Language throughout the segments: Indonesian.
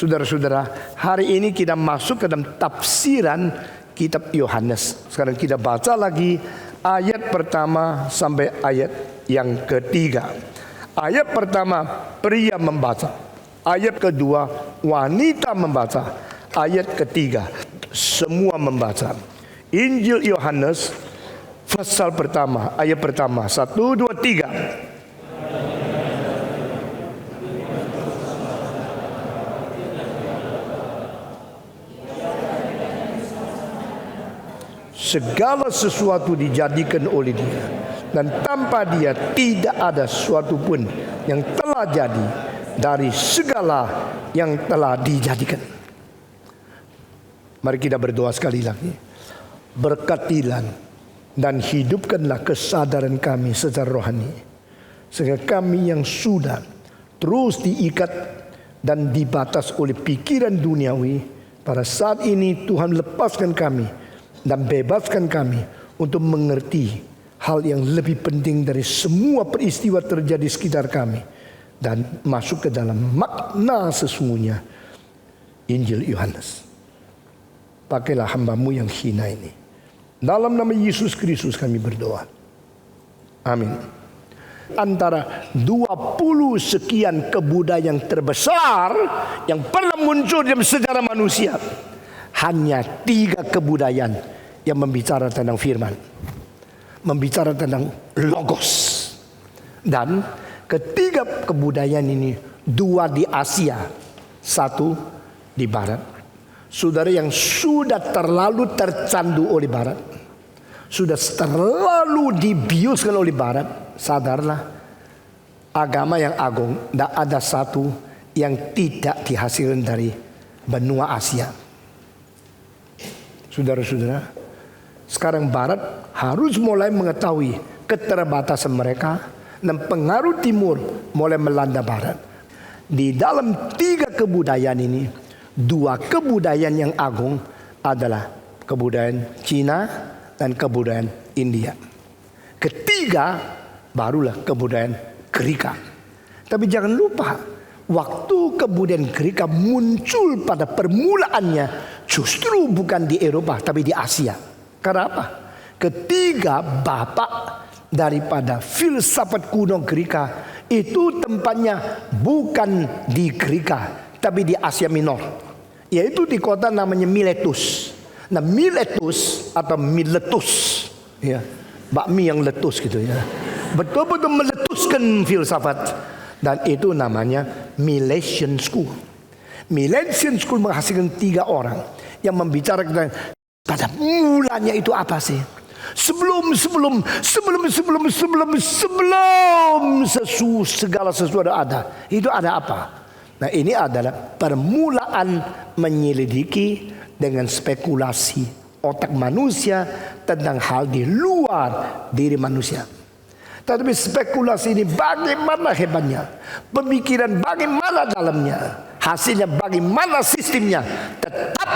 Saudara-saudara, hari ini kita masuk ke dalam tafsiran kitab Yohanes. Sekarang kita baca lagi ayat pertama sampai ayat yang ketiga. Ayat pertama, pria membaca. Ayat kedua, wanita membaca. Ayat ketiga, semua membaca. Injil Yohanes pasal pertama, ayat pertama, 1, 2, 3. Segala sesuatu dijadikan oleh Dia, dan tanpa Dia tidak ada sesuatu pun yang telah jadi dari segala yang telah dijadikan. Mari kita berdoa sekali lagi. Berkatilah dan hidupkanlah kesadaran kami secara rohani, sehingga kami yang sudah terus diikat dan dibatas oleh pikiran duniawi, pada saat ini Tuhan lepaskan kami dan bebaskan kami untuk mengerti hal yang lebih penting dari semua peristiwa terjadi sekitar kami, dan masuk ke dalam makna sesungguhnya Injil Yohanes. Pakailah hamba-Mu yang hina ini. Dalam nama Yesus Kristus kami berdoa. Amin. Antara 20 sekian kebudayaan terbesar yang pernah muncul dalam sejarah manusia, hanya 3 kebudayaan yang membicara tentang firman, membicara tentang logos. Dan ketiga kebudayaan ini, 2 di Asia, 1 di Barat. Saudara yang sudah terlalu tercandu oleh Barat, sudah terlalu dibiuskan oleh Barat, sadarlah, agama yang agung, tidak ada satu yang tidak dihasilkan dari benua Asia. Saudara-saudara, sekarang Barat harus mulai mengetahui keterbatasan mereka, dan pengaruh Timur mulai melanda Barat. Di dalam 3 kebudayaan ini, 2 kebudayaan yang agung adalah kebudayaan Cina dan kebudayaan India. Ketiga barulah kebudayaan Greka. Tapi jangan lupa, waktu kebudayaan Greka muncul pada permulaannya justru bukan di Eropa tapi di Asia. Karena apa? Ketiga bapak daripada filsafat kuno Greka itu tempatnya bukan di Greka tapi di Asia Minor, yaitu di kota namanya Miletus. Nah, Miletus atau Miletus, ya, bakmi yang letus gitu ya, betul-betul meletuskan filsafat, dan itu namanya Milesian School. Milesian School menghasilkan 3 orang yang membicarakan pada mulanya itu apa sih? Sebelum segala sesuatu ada, itu ada apa? Nah, ini adalah permulaan menyelidiki dengan spekulasi otak manusia tentang hal di luar diri manusia. Tetapi spekulasi ini bagaimana hebatnya, pemikiran bagaimana dalamnya, hasilnya bagaimana sistemnya, tetap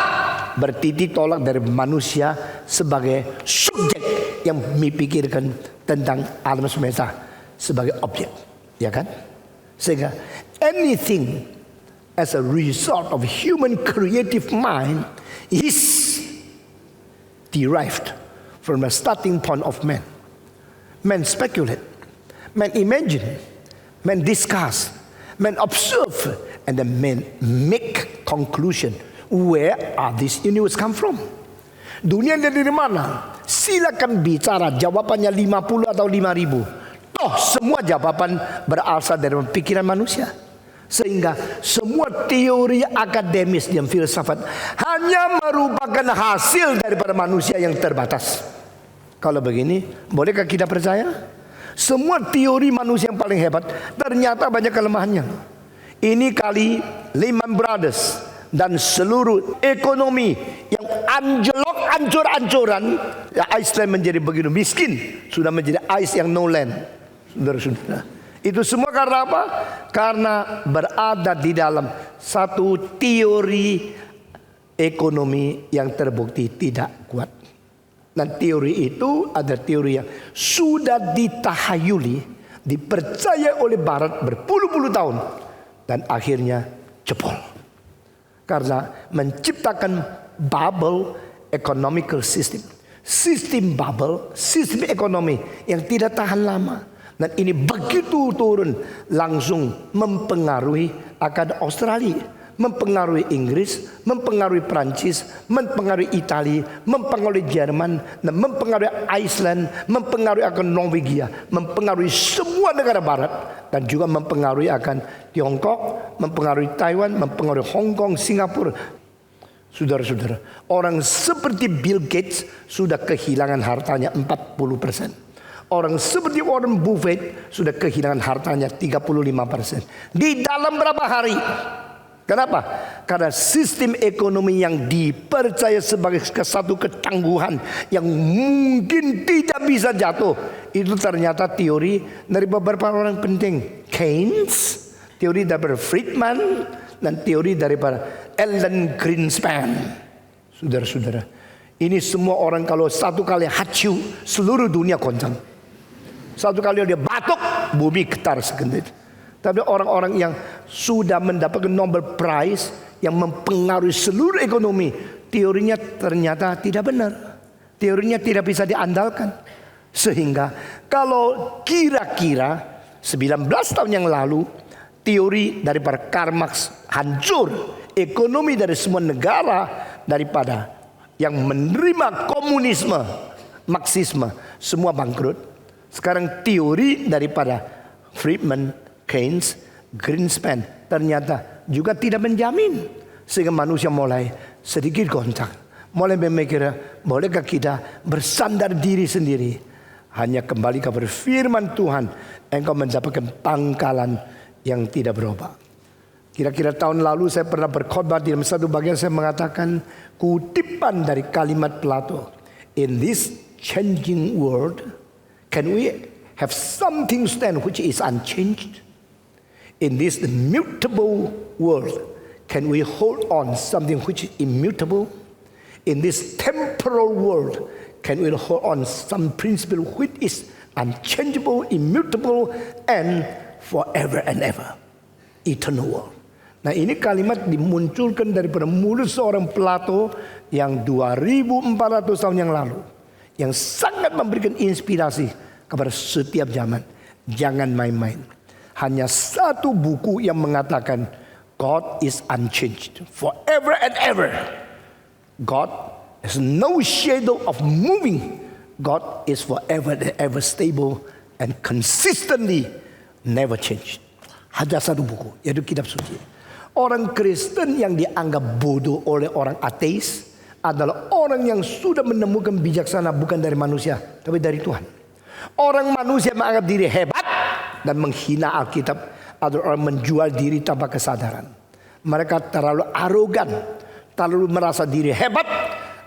bertitik tolak dari manusia sebagai subjek yang memikirkan tentang alam semesta sebagai objek, ya kan? Sehingga anything as a result of human creative mind is derived from the starting point of man. Men speculate, men imagine, men discuss, men observe, and then men make conclusion. Where are this universe come from? Dunia dari mana? Silakan bicara, jawabannya 50 atau 5.000. Toh semua jawaban berasal dari pikiran manusia. Sehingga semua teori akademis dan filsafat hanya merupakan hasil daripada manusia yang terbatas. Kalau begini, bolehkah kita percaya? Semua teori manusia yang paling hebat ternyata banyak kelemahannya. Ini kali Lehman Brothers dan seluruh ekonomi yang anjlok ancur-ancuran, ya, Iceland menjadi begitu miskin, sudah menjadi ice yang no land. Saudara-saudara, itu semua karena apa? Karena berada di dalam satu teori ekonomi yang terbukti tidak kuat. Dan teori itu adalah teori yang sudah ditahayuli, dipercaya oleh Barat berpuluh-puluh tahun, dan akhirnya jebol. karena menciptakan bubble economical system. Sistem bubble, sistem ekonomi yang tidak tahan lama. Dan ini begitu turun langsung mempengaruhi akan Australia, mempengaruhi Inggris, mempengaruhi Prancis, mempengaruhi Italia, mempengaruhi Jerman, dan mempengaruhi Iceland, mempengaruhi akan Norwegia, mempengaruhi semua negara barat, dan juga mempengaruhi akan Tiongkok, mempengaruhi Taiwan, mempengaruhi Hong Kong, Singapura. Saudara-saudara, orang seperti Bill Gates sudah kehilangan hartanya 40%. Orang seperti Warren Buffett sudah kehilangan hartanya 35%. Di dalam berapa hari? Kenapa? Karena sistem ekonomi yang dipercaya sebagai satu ketangguhan yang mungkin tidak bisa jatuh, itu ternyata teori dari beberapa orang penting. Keynes, teori dari Friedman, dan teori daripada Alan Greenspan. Saudara-saudara, ini semua orang kalau satu kali hacu, seluruh dunia goncang. Satu kali dia batuk, bumi getar segenit. Tapi orang-orang yang sudah mendapatkan Nobel Prize yang mempengaruhi seluruh ekonomi, teorinya ternyata tidak benar. Teorinya tidak bisa diandalkan. Sehingga kalau kira-kira 19 tahun yang lalu teori daripada Karl Marx hancur, ekonomi dari semua negara daripada yang menerima komunisme, Marxisme, semua bangkrut. Sekarang teori daripada Friedman, Keynes, Greenspan ternyata juga tidak menjamin. Sehingga manusia mulai sedikit goncang, mulai memikir, bolehkah kita bersandar diri sendiri, hanya kembali kepada firman Tuhan, engkau mendapatkan pangkalan yang tidak berubah. Kira-kira tahun lalu saya pernah berkhotbah, di dalam satu bagian saya mengatakan kutipan dari kalimat Plato. In this changing world, can we have something stand which is unchanged? In this immutable world, can we hold on something which is immutable? In this temporal world, can we hold on some principle which is unchangeable, immutable, and forever and ever, eternal world. Nah, ini kalimat dimunculkan daripada mulut seorang Plato yang 2400 tahun yang lalu, yang sangat memberikan inspirasi kepada setiap zaman. Jangan main-main. Hanya satu buku yang mengatakan God is unchanged forever and ever. God has no shadow of moving. God is forever and ever stable and consistently never change. Hanya satu buku, yaitu kitab suci. Orang Kristen yang dianggap bodoh oleh orang ateis adalah orang yang sudah menemukan bijaksana bukan dari manusia, tapi dari Tuhan. Orang manusia menganggap diri hebat dan menghina Alkitab adalah orang menjual diri tanpa kesadaran. Mereka terlalu arogan, terlalu merasa diri hebat,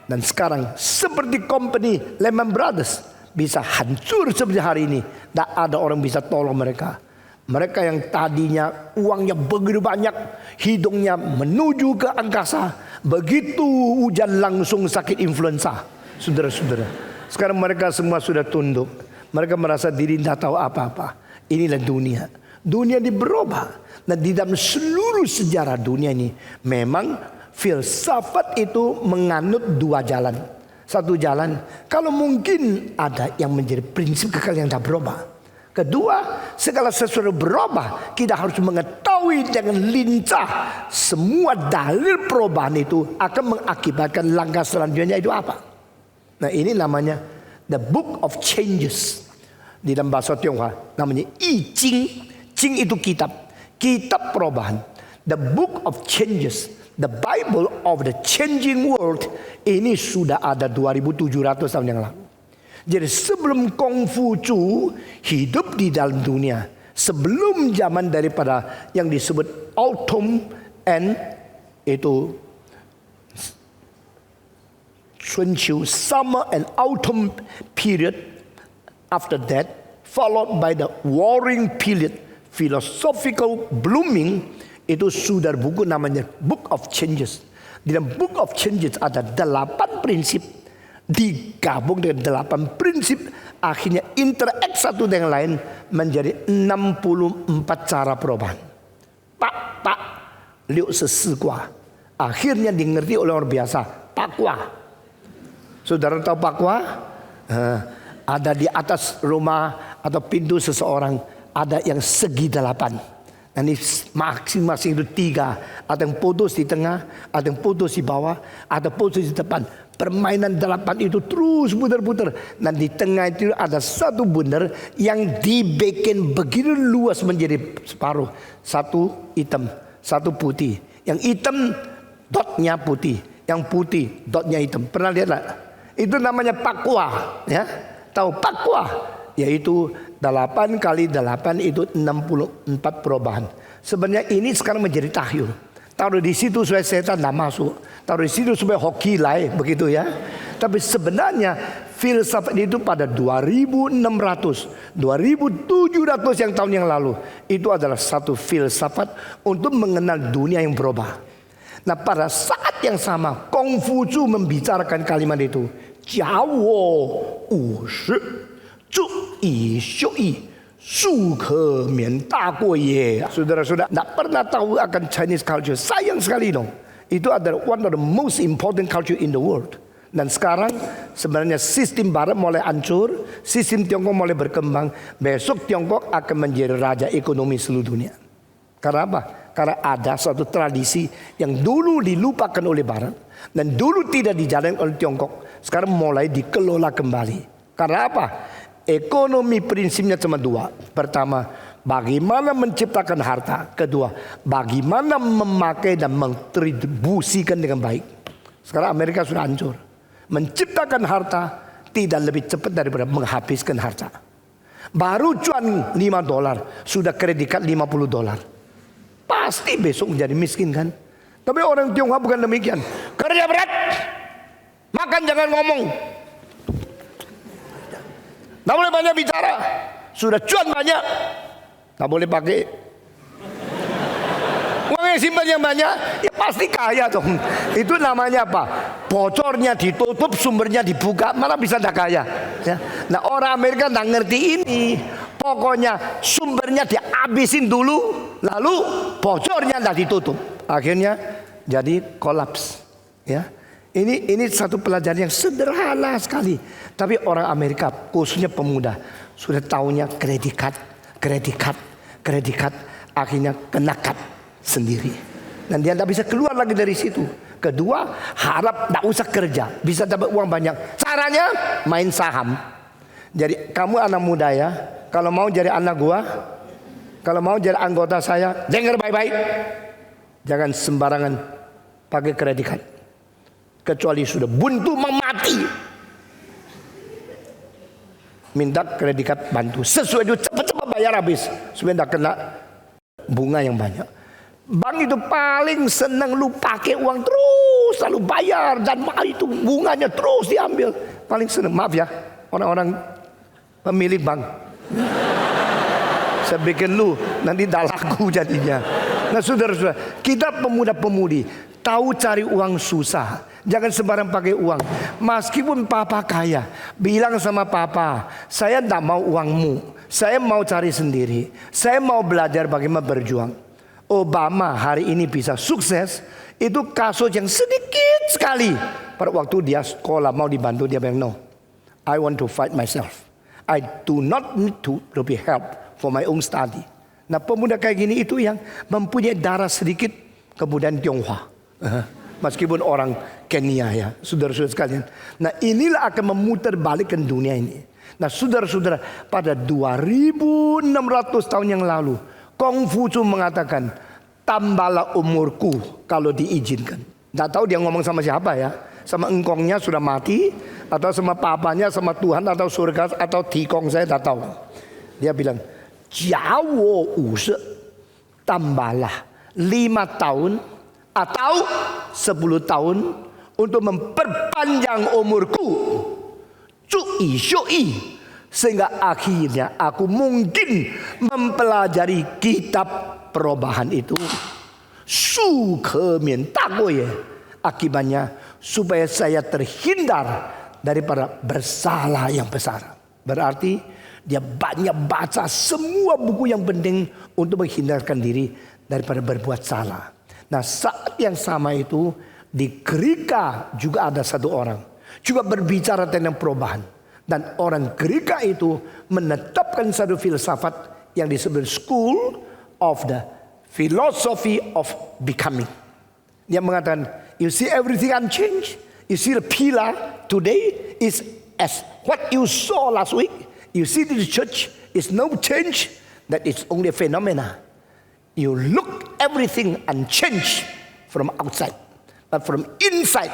dan sekarang seperti company Lehman Brothers bisa hancur seperti hari ini. Tak ada orang bisa tolong mereka. Mereka yang tadinya uangnya begitu banyak, hidungnya menuju ke angkasa, begitu hujan langsung sakit influenza. Saudara-saudara, sekarang mereka semua sudah tunduk. Mereka merasa diri tidak tahu apa-apa. Inilah dunia. Dunia ini berubah. Dan di dalam seluruh sejarah dunia ini, memang filsafat itu menganut dua jalan. Satu jalan, kalau mungkin ada yang menjadi prinsip kekal yang tak berubah. Kedua, segala sesuatu berubah, kita harus mengetahui dengan lincah semua dalil perubahan itu akan mengakibatkan langkah selanjutnya itu apa. Nah, ini namanya The Book of Changes. Di dalam bahasa Tionghoa namanya I Ching. Ching itu kitab, kitab perubahan. The Book of Changes, the Bible of the Changing World. Ini sudah ada 2700 tahun yang lalu. Jadi sebelum Konghucu hidup di dalam dunia, sebelum zaman daripada yang disebut autumn and itu Chunqiu, summer and autumn period, after that followed by the warring period, philosophical blooming, itu sudah buku namanya Book of Changes. Di dalam Book of Changes ada 8 prinsip digabung dengan 8 prinsip, akhirnya interact satu dengan lain menjadi 64 cara perubahan. Pak, liu se si gua. Akhirnya dimengerti oleh orang biasa. Pakwa. Saudara tahu pakwa? Ada di atas rumah atau pintu seseorang, ada yang segi 8. Ini masing-masing itu 3. Ada yang putus di tengah, ada yang putus di bawah, ada putus di depan. Permainan 8 itu terus putar-putar. Dan di tengah itu ada satu bundar yang dibikin begitu luas menjadi separuh. Satu hitam, satu putih. Yang hitam dotnya putih, yang putih dotnya hitam. Pernah lihat tak? Itu namanya pakwa, ya. Tahu pakwa? Yaitu 8 kali 8 itu 64 perubahan. Sebenarnya ini sekarang menjadi tahyul. Taruh di situ supaya setan tidak masuk. Taruh di situ supaya hoki lah, begitu ya. Tapi sebenarnya filsafat itu pada 2600, 2700 yang tahun yang lalu. Itu adalah satu filsafat untuk mengenal dunia yang berubah. Nah pada saat yang sama Kongfucu membicarakan kalimat itu. Jiawo wushi zhu yi xiu yi su ke mian da guo ye. Saudara-saudara tidak pernah tahu akan Chinese culture. Sayang sekali dong. Itu adalah one of the most important culture in the world. Dan sekarang sebenarnya sistem Barat mulai hancur, sistem Tiongkok mulai berkembang. Besok Tiongkok akan menjadi raja ekonomi seluruh dunia. Karena apa? Karena ada suatu tradisi yang dulu dilupakan oleh Barat dan dulu tidak dijalankan oleh Tiongkok. Sekarang mulai dikelola kembali. Karena apa? Ekonomi prinsipnya cuma 2. Pertama, bagaimana menciptakan harta. Kedua, bagaimana memakai dan mendistribusikan dengan baik. Sekarang Amerika sudah hancur. Menciptakan harta tidak lebih cepat daripada menghabiskan harta. Baru cuan $5 sudah kredit card $50. Pasti besok menjadi miskin kan. Tapi orang Tionghoa bukan demikian. Kerja berat, makan jangan ngomong. Tidak boleh banyak bicara. Sudah cuan banyak, tidak boleh pakai. Uang yang simpan yang banyak, ya pasti kaya dong. Itu namanya apa? Bocornya ditutup, sumbernya dibuka, mana bisa tidak kaya? Ya. Nah orang Amerika tidak ngerti ini. Pokoknya sumbernya dihabisin dulu, lalu bocornya tidak ditutup. Akhirnya jadi kolaps. Ya. Ini satu pelajaran yang sederhana sekali. Tapi orang Amerika, khususnya pemuda, sudah tahunya kredit card. Akhirnya kena cut sendiri. Dan dia tidak bisa keluar lagi dari situ. Kedua, harap tidak usah kerja, bisa dapat uang banyak. Caranya main saham. Jadi kamu anak muda ya, kalau mau jadi anak gua, kalau mau jadi anggota saya, dengar baik-baik. Jangan sembarangan pakai kredit card. Kecuali sudah buntu mati. Minta kredit card bantu. Sesuai itu cepat-cepat bayar habis. Supaya tidak kena bunga yang banyak. Bank itu paling senang lu pakai uang terus lalu bayar. Dan itu bunganya terus diambil. Paling senang. Maaf ya orang-orang pemilik bank. Saya bikin lu nanti dah laku jadinya. Nah saudara-saudara, kita pemuda-pemudi tahu cari uang susah. Jangan sembarang pakai uang. Meskipun papa kaya, bilang sama papa, saya tidak mau uangmu, saya mau cari sendiri. Saya mau belajar bagaimana berjuang. Obama hari ini bisa sukses, itu kasus yang sedikit sekali. Pada waktu dia sekolah mau dibantu, dia bilang no, I want to fight myself. I do not need to be help for my own study. Nah pemuda kayak gini itu yang mempunyai darah sedikit kebudayaan Tionghoa. Meskipun orang Kenya ya, saudara-saudara sekalian. Nah inilah akan memutar balikkan dunia ini. Nah saudara-saudara, pada 2600 tahun yang lalu, Kongfucu mengatakan, tambahlah umurku kalau diizinkan. Tidak tahu dia ngomong sama siapa ya. Sama engkongnya sudah mati, atau sama papanya, sama Tuhan, atau surga, atau tikong, saya tidak tahu. Dia bilang, Jiawo wushi, tambahlah 5 tahun atau 10 tahun untuk memperpanjang umurku. Cu'i syu'i, sehingga akhirnya aku mungkin mempelajari kitab perubahan itu. Su ke mian da guo ye. Akibatnya supaya saya terhindar daripada bersalah yang besar. Berarti dia banyak baca semua buku yang penting untuk menghindarkan diri daripada berbuat salah. Nah saat yang sama itu di Gerika juga ada satu orang juga berbicara tentang perubahan. Dan orang Gerika itu menetapkan satu filsafat yang disebut School of the Philosophy of Becoming. Dia mengatakan, you see everything unchanged. You see the pillar today is as what you saw last week. You see the church is no change. That is only a phenomena. You look everything unchanged from outside. But from inside,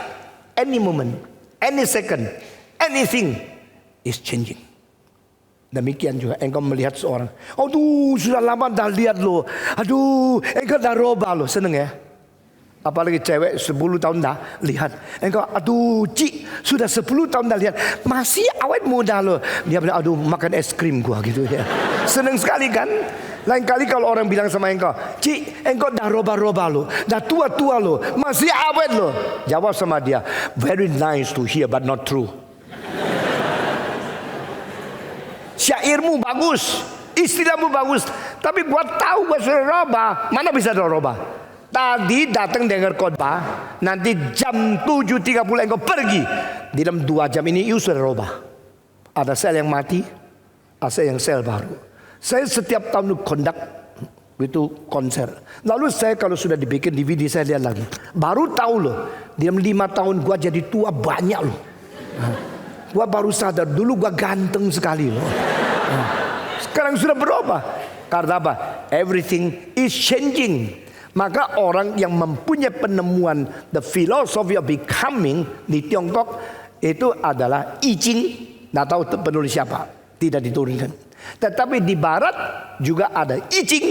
any moment, any second, anything is changing. Demikian juga engkau melihat seorang, aduh sudah lama dah lihat lo, aduh engkau dah robah lo, seneng ya. Apalagi cewek 10 tahun dah lihat, engkau aduh cik sudah 10 tahun dah lihat, masih awet muda lo. Dia bilang aduh makan es krim gua gitu ya. Seneng sekali kan. Lain kali kalau orang bilang sama engkau, cik engkau dah robah-robah lo, dah tua-tua lo, masih awet lo. Jawab sama dia, very nice to hear but not true. Syairmu bagus, istilahmu bagus, tapi buat tahu bahwa sudah robah, mana bisa robah? Tadi datang dengar khotbah, nanti jam 7.30 engkau pergi. Di dalam 2 jam ini you sudah robah. Ada sel yang mati, ada yang sel baru. Saya setiap tahun kondak itu konser. Lalu saya kalau sudah dibikin DVD saya lihat lagi. Baru tahu loh, di dalam 5 tahun gua jadi tua banyak loh. Gua baru sadar dulu gua ganteng sekali loh. Sekarang sudah berubah. Karena apa? Everything is changing. Maka orang yang mempunyai penemuan the philosophy of becoming di Tiongkok itu adalah I Ching. Nggak tahu penulis siapa, tidak diturunkan. Tetapi di Barat juga ada I Ching,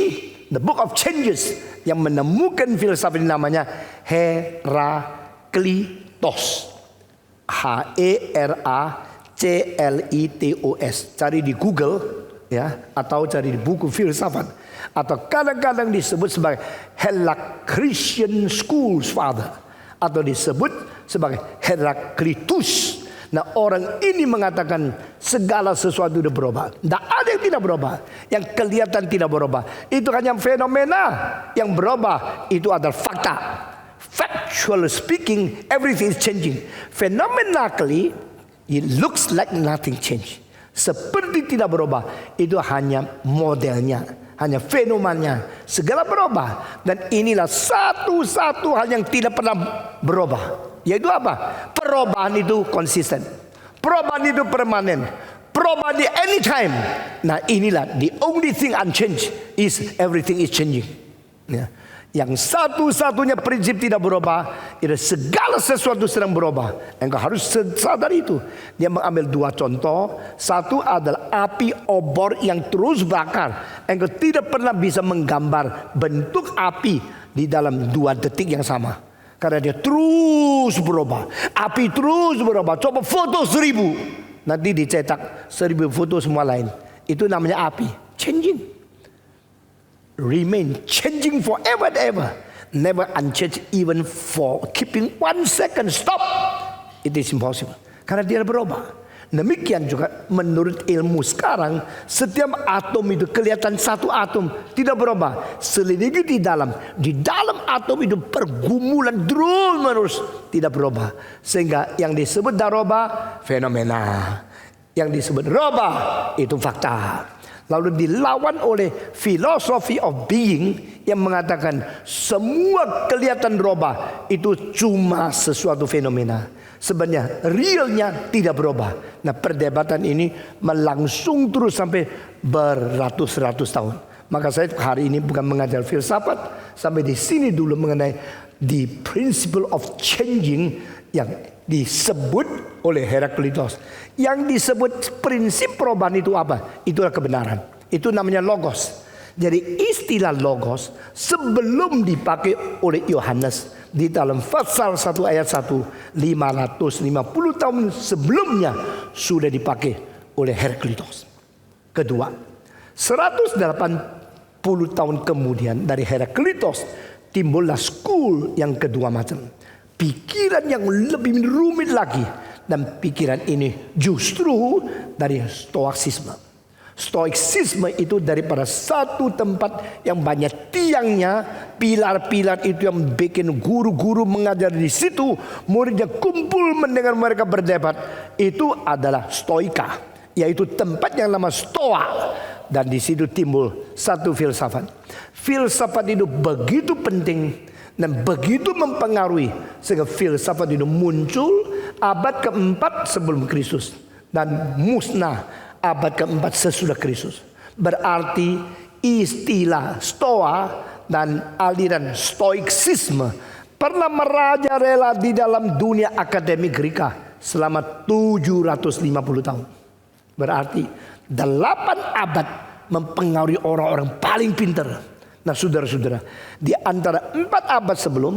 the Book of Changes, yang menemukan filsafat ini namanya Heraklitos. Heraclitos. Cari di Google ya, atau cari di buku filsafat, atau kadang-kadang disebut sebagai Heraclitean School's Father, atau disebut sebagai Heraklitus. Nah orang ini mengatakan segala sesuatu sudah berubah. Tidak ada yang tidak berubah. Yang kelihatan tidak berubah, itu hanya fenomena. Yang berubah itu adalah fakta. Factually speaking, everything is changing. Phenomenally, it looks like nothing changed. Seperti tidak berubah. Itu hanya modelnya, hanya fenomenanya. Segala berubah. Dan inilah satu-satu hal yang tidak pernah berubah. Yaitu apa? Perubahan itu konsisten. Perubahan itu permanen. Perubahan di anytime. Nah inilah the only thing unchanged is everything is changing. Ya. Yang satu-satunya prinsip tidak berubah, itu segala sesuatu sedang berubah. Engkau harus sadar itu. Dia mengambil 2 contoh. Satu adalah api obor yang terus bakar. Engkau tidak pernah bisa menggambar bentuk api di dalam 2 detik yang sama. Karena dia terus berubah. Api terus berubah. Coba foto 1000. Nanti dicetak 1000 foto semua lain. Itu namanya api. Changing. Remain changing forever and ever. Never unchanged even for keeping 1 second. Stop. It is impossible. Karena dia berubah. Demikian juga menurut ilmu sekarang, setiap atom itu kelihatan satu atom, tidak berubah. Selidiki di dalam atom itu pergumulan terus menerus, tidak berubah. Sehingga yang disebut daroba fenomena, yang disebut roba itu fakta. Lalu dilawan oleh philosophy of being yang mengatakan semua kelihatan roba itu cuma sesuatu fenomena. Sebenarnya realnya tidak berubah. Nah perdebatan ini melangsung terus sampai beratus-ratus tahun. Maka saya hari ini bukan mengajar filsafat, sampai di sini dulu mengenai the principle of changing yang disebut oleh Heraklitos. Yang disebut prinsip perubahan itu apa? Itulah kebenaran. Itu namanya logos. Jadi istilah logos sebelum dipakai oleh Yohanes di dalam pasal 1 ayat 1, 550 tahun sebelumnya sudah dipakai oleh Heraklitos. Kedua, 180 tahun kemudian dari Heraklitos timbullah school yang kedua macam. Pikiran yang lebih rumit lagi. Dan pikiran ini justru dari stoicisme. Stoiksisme itu daripada satu tempat yang banyak tiangnya, pilar-pilar itu yang bikin guru-guru mengajar di situ, muridnya kumpul mendengar mereka berdebat. Itu adalah stoika, yaitu tempat yang nama stoa. Dan di situ timbul satu filsafat. Filsafat itu begitu penting dan begitu mempengaruhi sehingga filsafat itu muncul abad keempat sebelum Kristus dan musnah abad keempat sesudah Kristus. Berarti istilah stoa dan aliran stoiksisme pernah merajalela di dalam dunia akademik Greka selama 750 tahun. Berarti 8 abad mempengaruhi orang-orang paling pintar. Nah saudara-saudara, di antara 4 abad sebelum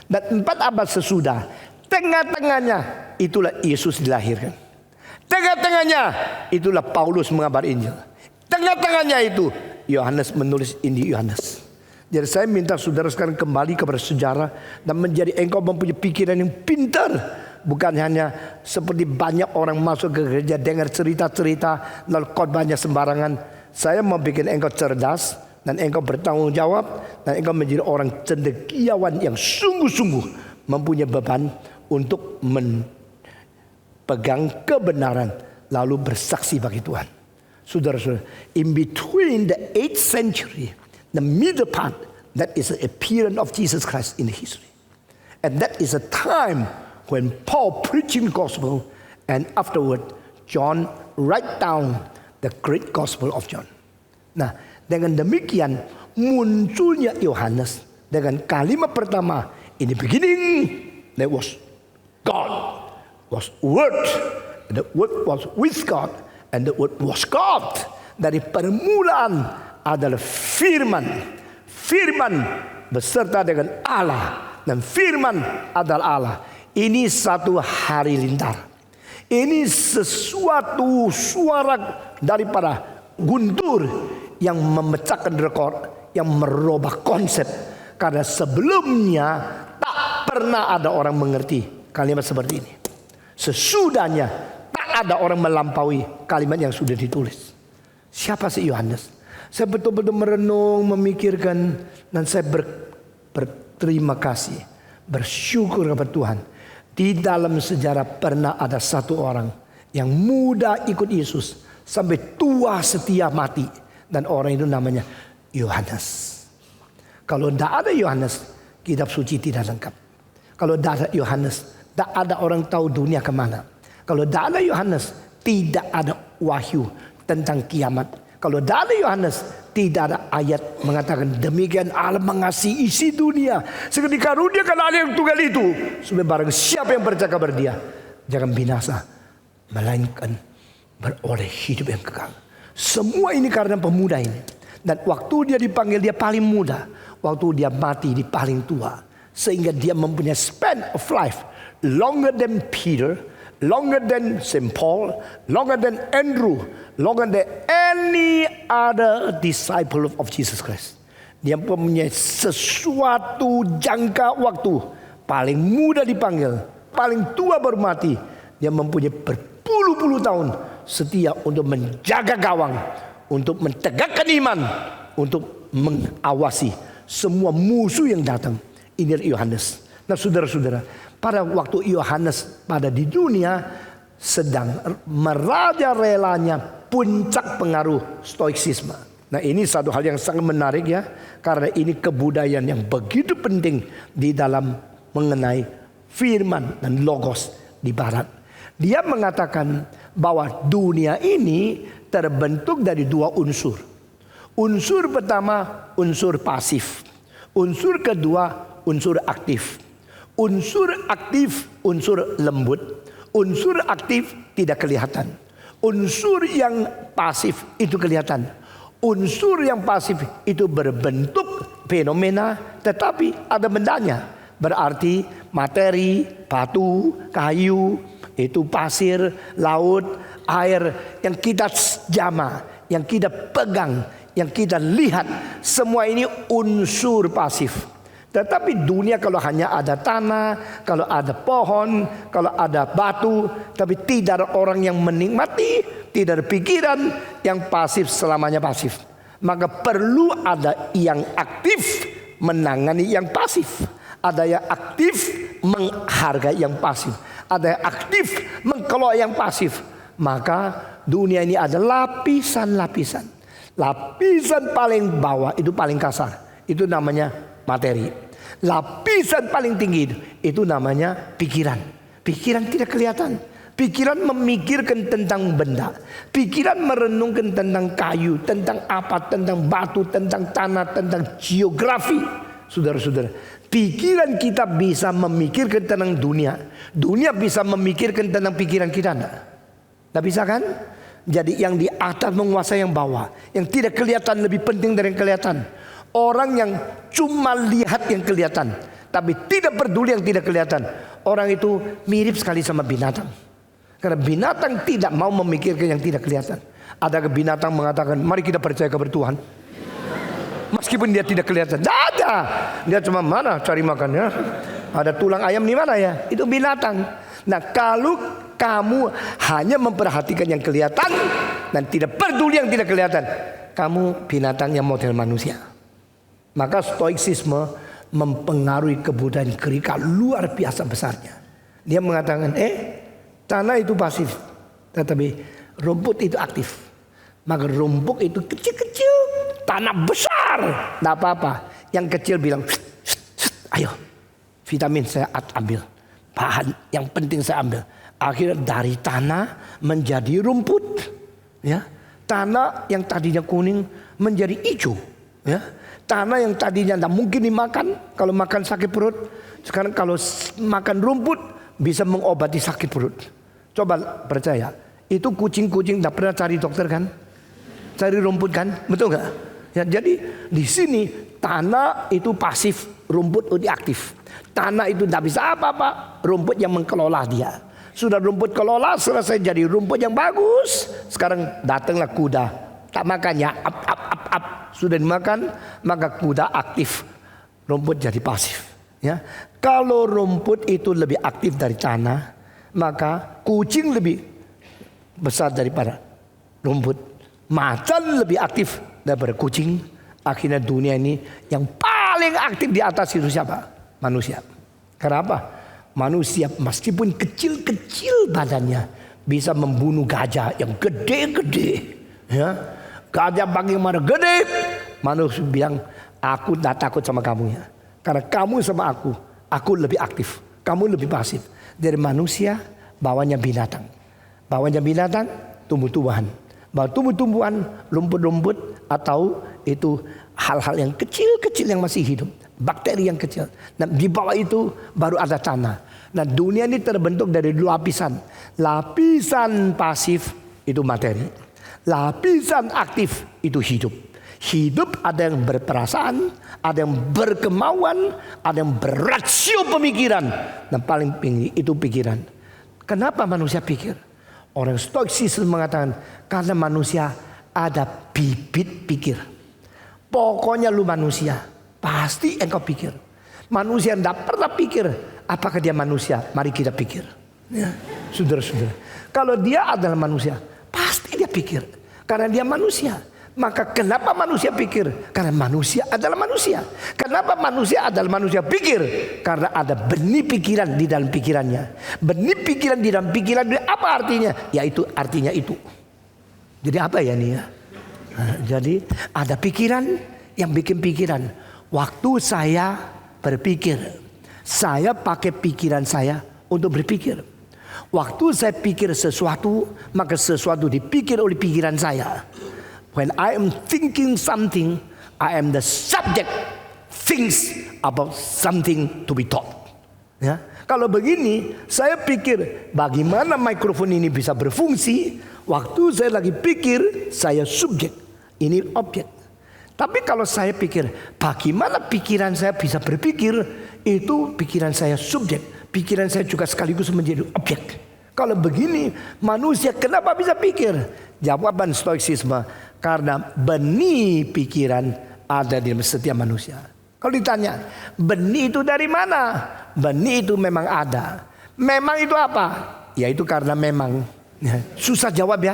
dan 4 abad sesudah, tengah-tengahnya itulah Yesus dilahirkan. Tengah-tengahnya itulah Paulus mengabar Injil. Tengah-tengahnya itu Yohanes menulis Injil Yohanes. Jadi saya minta saudara sekarang kembali kepada sejarah dan menjadi engkau mempunyai pikiran yang pintar. Bukan hanya seperti banyak orang masuk ke gereja dengar cerita-cerita lalu khotbahnya sembarangan. Saya mau bikin engkau cerdas dan engkau bertanggung jawab dan engkau menjadi orang cendekiawan yang sungguh-sungguh mempunyai beban untuk pegang kebenaran lalu bersaksi bagi Tuhan. Saudara-saudara, in between the 8th century, the middle part, that is the appearance of Jesus Christ in history. And that is a time when Paul preaching gospel and afterward John write down the great gospel of John. Nah, dengan demikian munculnya Yohanes dengan kalimat pertama, in the beginning there was God. Was word, the word was with God, and the word was God. Dari permulaan adalah firman, firman beserta dengan Allah, dan firman adalah Allah. Ini satu halilintar. Ini sesuatu suara daripada guntur yang memecahkan rekor, yang merubah konsep. Karena sebelumnya tak pernah ada orang mengerti kalimat seperti ini. Sesudahnya tak ada orang melampaui kalimat yang sudah ditulis. Siapa sih Yohanes? Saya betul-betul merenung, memikirkan, dan saya berterima kasih, bersyukur kepada Tuhan. Di dalam sejarah pernah ada satu orang yang muda ikut Yesus sampai tua setia mati, dan orang itu namanya Yohanes. Kalau tidak ada Yohanes, kitab suci tidak lengkap. Kalau tidak ada Yohanes, tak ada orang tahu dunia kemana. Kalau tidak ada Yohanes, tidak ada wahyu tentang kiamat. Kalau tidak ada Yohanes, tidak ada ayat mengatakan demikian Allah mengasihi isi dunia sehingga dikaruniakan Allah yang tunggal itu supaya barang siapa yang percaya kepada Dia jangan binasa, melainkan beroleh hidup yang kekal. Semua ini karena pemuda ini. Dan waktu dia dipanggil dia paling muda, waktu dia mati di paling tua, sehingga dia mempunyai span of life longer than Peter, longer than St. Paul, longer than Andrew, longer than any other disciple of Jesus Christ. Dia mempunyai sesuatu jangka waktu paling muda dipanggil, paling tua baru mati. Dia mempunyai berpuluh-puluh tahun setia untuk menjaga gawang, untuk mentegakkan iman, untuk mengawasi semua musuh yang datang. Ini Yohanes. Nah saudara-saudara, pada waktu Yohanes pada di dunia sedang merajalelanya puncak pengaruh stoiksisme. Nah ini satu hal yang sangat menarik ya, karena ini kebudayaan yang begitu penting di dalam mengenai firman dan logos di barat. Dia mengatakan bahwa dunia ini terbentuk dari dua unsur. Unsur pertama unsur pasif, unsur kedua unsur aktif. Unsur aktif, unsur lembut. Unsur aktif tidak kelihatan. Unsur yang pasif itu kelihatan. Unsur yang pasif itu berbentuk fenomena tetapi ada bendanya. Berarti materi, batu, kayu, itu pasir, laut, air yang kita jama, yang kita pegang, yang kita lihat. Semua ini unsur pasif. Tetapi dunia kalau hanya ada tanah, kalau ada pohon, kalau ada batu, tapi tidak ada orang yang menikmati, tidak ada pikiran, yang pasif selamanya pasif. Maka perlu ada yang aktif menangani yang pasif. Ada yang aktif menghargai yang pasif. Ada yang aktif mengelola yang pasif. Maka dunia ini ada lapisan-lapisan. Lapisan paling bawah itu paling kasar. Itu namanya materi. Lapisan paling tinggi itu namanya pikiran. Pikiran tidak kelihatan. Pikiran memikirkan tentang benda. Pikiran merenungkan tentang kayu, tentang apa, tentang batu, tentang tanah, tentang geografi. Saudara-saudara, pikiran kita bisa memikirkan tentang dunia. Dunia bisa memikirkan tentang pikiran kita. Tidak bisa kan? Jadi yang di atas menguasai yang bawah. Yang tidak kelihatan lebih penting dari yang kelihatan. Orang yang cuma lihat yang kelihatan, tapi tidak peduli yang tidak kelihatan, orang itu mirip sekali sama binatang. Karena binatang tidak mau memikirkan yang tidak kelihatan. Ada binatang mengatakan, mari kita percaya kepada Tuhan. Meskipun dia tidak kelihatan. Tidak ada. Dia cuma mana cari makannya. Ada tulang ayam di mana ya? Itu binatang. Nah, kalau kamu hanya memperhatikan yang kelihatan dan tidak peduli yang tidak kelihatan, kamu binatang yang model manusia. Maka stoiksisme mempengaruhi kebudayaan Greka luar biasa besarnya. Dia mengatakan, tanah itu pasif, tetapi rumput itu aktif. Maka rumput itu kecil-kecil, tanah besar, tidak apa-apa. Yang kecil bilang, ayo, vitamin saya ambil, bahan yang penting saya ambil. Akhirnya dari tanah menjadi rumput, ya. Tanah yang tadinya kuning menjadi hijau, ya. Tanah yang tadinya tidak mungkin dimakan, kalau makan sakit perut, sekarang kalau makan rumput bisa mengobati sakit perut. Coba percaya, itu kucing-kucing tidak pernah cari dokter kan? Cari rumput kan? Betul nggak? Ya, jadi di sini tanah itu pasif, rumput itu aktif. Tanah itu tidak bisa apa-apa, rumput yang mengelola dia. Sudah rumput kelola, selesai jadi rumput yang bagus. Sekarang datanglah kuda, tak makannya, up. Sudah dimakan, maka kuda aktif, rumput jadi pasif. Ya, kalau rumput itu lebih aktif dari tanah, maka kucing lebih besar daripada rumput. Macan lebih aktif daripada kucing. Akhirnya dunia ini yang paling aktif di atas itu siapa? Manusia. Kenapa? Manusia meskipun kecil-kecil badannya bisa membunuh gajah yang gede-gede. Ya. Gajah bagaimana gede, manusia bilang, aku tidak takut sama kamu ya. Karena kamu sama aku lebih aktif, kamu lebih pasif. Dari manusia, bawahnya binatang. Bawahnya binatang, tumbuh-tumbuhan. Bawah tumbuh-tumbuhan, rumput-rumput, atau itu hal-hal yang kecil-kecil yang masih hidup. Bakteri yang kecil. Nah, di bawah itu baru ada tanah. Nah, dunia ini terbentuk dari dua lapisan. Lapisan pasif itu materi. Lapisan aktif itu hidup. Hidup ada yang berperasaan, ada yang berkemauan, ada yang berasio pemikiran. Dan paling tinggi itu pikiran. Kenapa manusia pikir? Orang stoiksisme mengatakan karena manusia ada bibit pikir. Pokoknya lu manusia, pasti engkau pikir. Manusia tidak pernah pikir apakah dia manusia. Mari kita pikir, ya, saudara-saudara. Kalau dia adalah manusia, pasti dia pikir. Karena dia manusia. Maka kenapa manusia pikir? Karena manusia adalah manusia. Kenapa manusia adalah manusia pikir? Karena ada benih pikiran di dalam pikirannya. Benih pikiran di dalam pikiran, apa artinya? Yaitu artinya itu. Jadi apa ya nih ya? Nah, jadi ada pikiran yang bikin pikiran. Waktu saya berpikir, saya pakai pikiran saya untuk berpikir. Waktu saya pikir sesuatu, maka sesuatu dipikir oleh pikiran saya. When I am thinking something, I am the subject thinks about something to be taught. Ya, kalau begini, saya pikir bagaimana mikrofon ini bisa berfungsi. Waktu saya lagi pikir, saya subjek, ini objek. Tapi kalau saya pikir, bagaimana pikiran saya bisa berpikir, itu pikiran saya subjek. Pikiran saya juga sekaligus menjadi objek. Kalau begini, manusia kenapa bisa pikir? Jawaban stoiksisme, karena benih pikiran ada di setiap manusia. Kalau ditanya, benih itu dari mana? Benih itu memang ada. Memang itu apa? Ya itu karena memang. Susah jawab ya.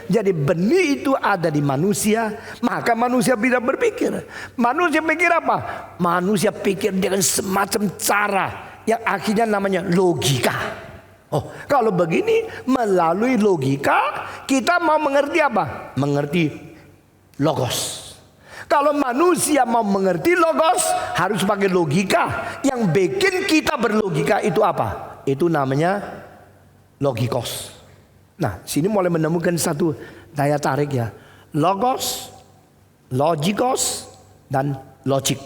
Jadi benih itu ada di manusia, maka manusia bisa berpikir. Manusia pikir apa? Manusia pikir dengan semacam cara yang akhirnya namanya logika. Oh, kalau begini melalui logika kita mau mengerti apa? Mengerti logos. Kalau manusia mau mengerti logos harus pakai logika. Yang bikin kita berlogika itu apa? Itu namanya logikos. Nah, sini mulai menemukan satu daya tarik ya. Logos, logikos, dan logik.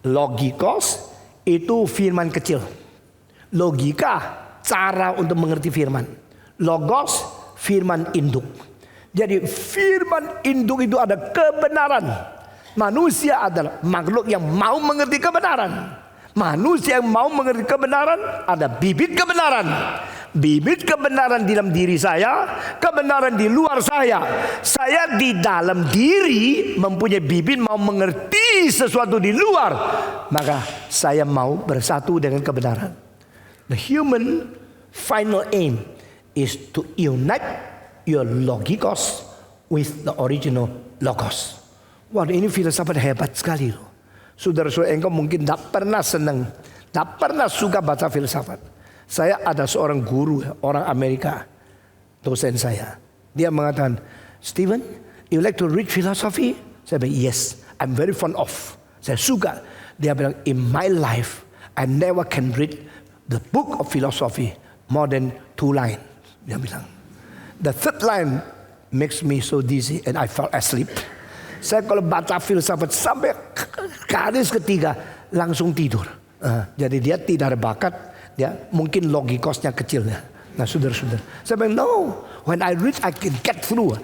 Logikos itu firman kecil. Logika cara untuk mengerti firman. Logos firman induk. Jadi firman induk itu ada kebenaran. Manusia adalah makhluk yang mau mengerti kebenaran. Manusia yang mau mengerti kebenaran ada bibit kebenaran. Bibit kebenaran di dalam diri saya, kebenaran di luar saya. Saya di dalam diri mempunyai bibit mau mengerti sesuatu di luar. Maka saya mau bersatu dengan kebenaran. The human final aim is to unite your logikos with the original logos. Wah, ini filsafat hebat sekali loh. Saudara-saudara, engkau mungkin tak pernah senang, tak pernah suka baca filsafat. Saya ada seorang guru, orang Amerika, dosen saya. Dia mengatakan, Stephen, you like to read philosophy? Saya bilang, yes, I'm very fond of. Saya suka. Dia bilang, in my life, I never can read the book of philosophy more than 2 lines. Dia bilang. The third line makes me so dizzy and I fell asleep. Saya kalau baca filsafat sampai garis ketiga langsung tidur. Jadi dia tidak ada bakat, dia mungkin logikosnya kecil ya. Nah, saudara-saudara, saya bilang no. When I read, I can get through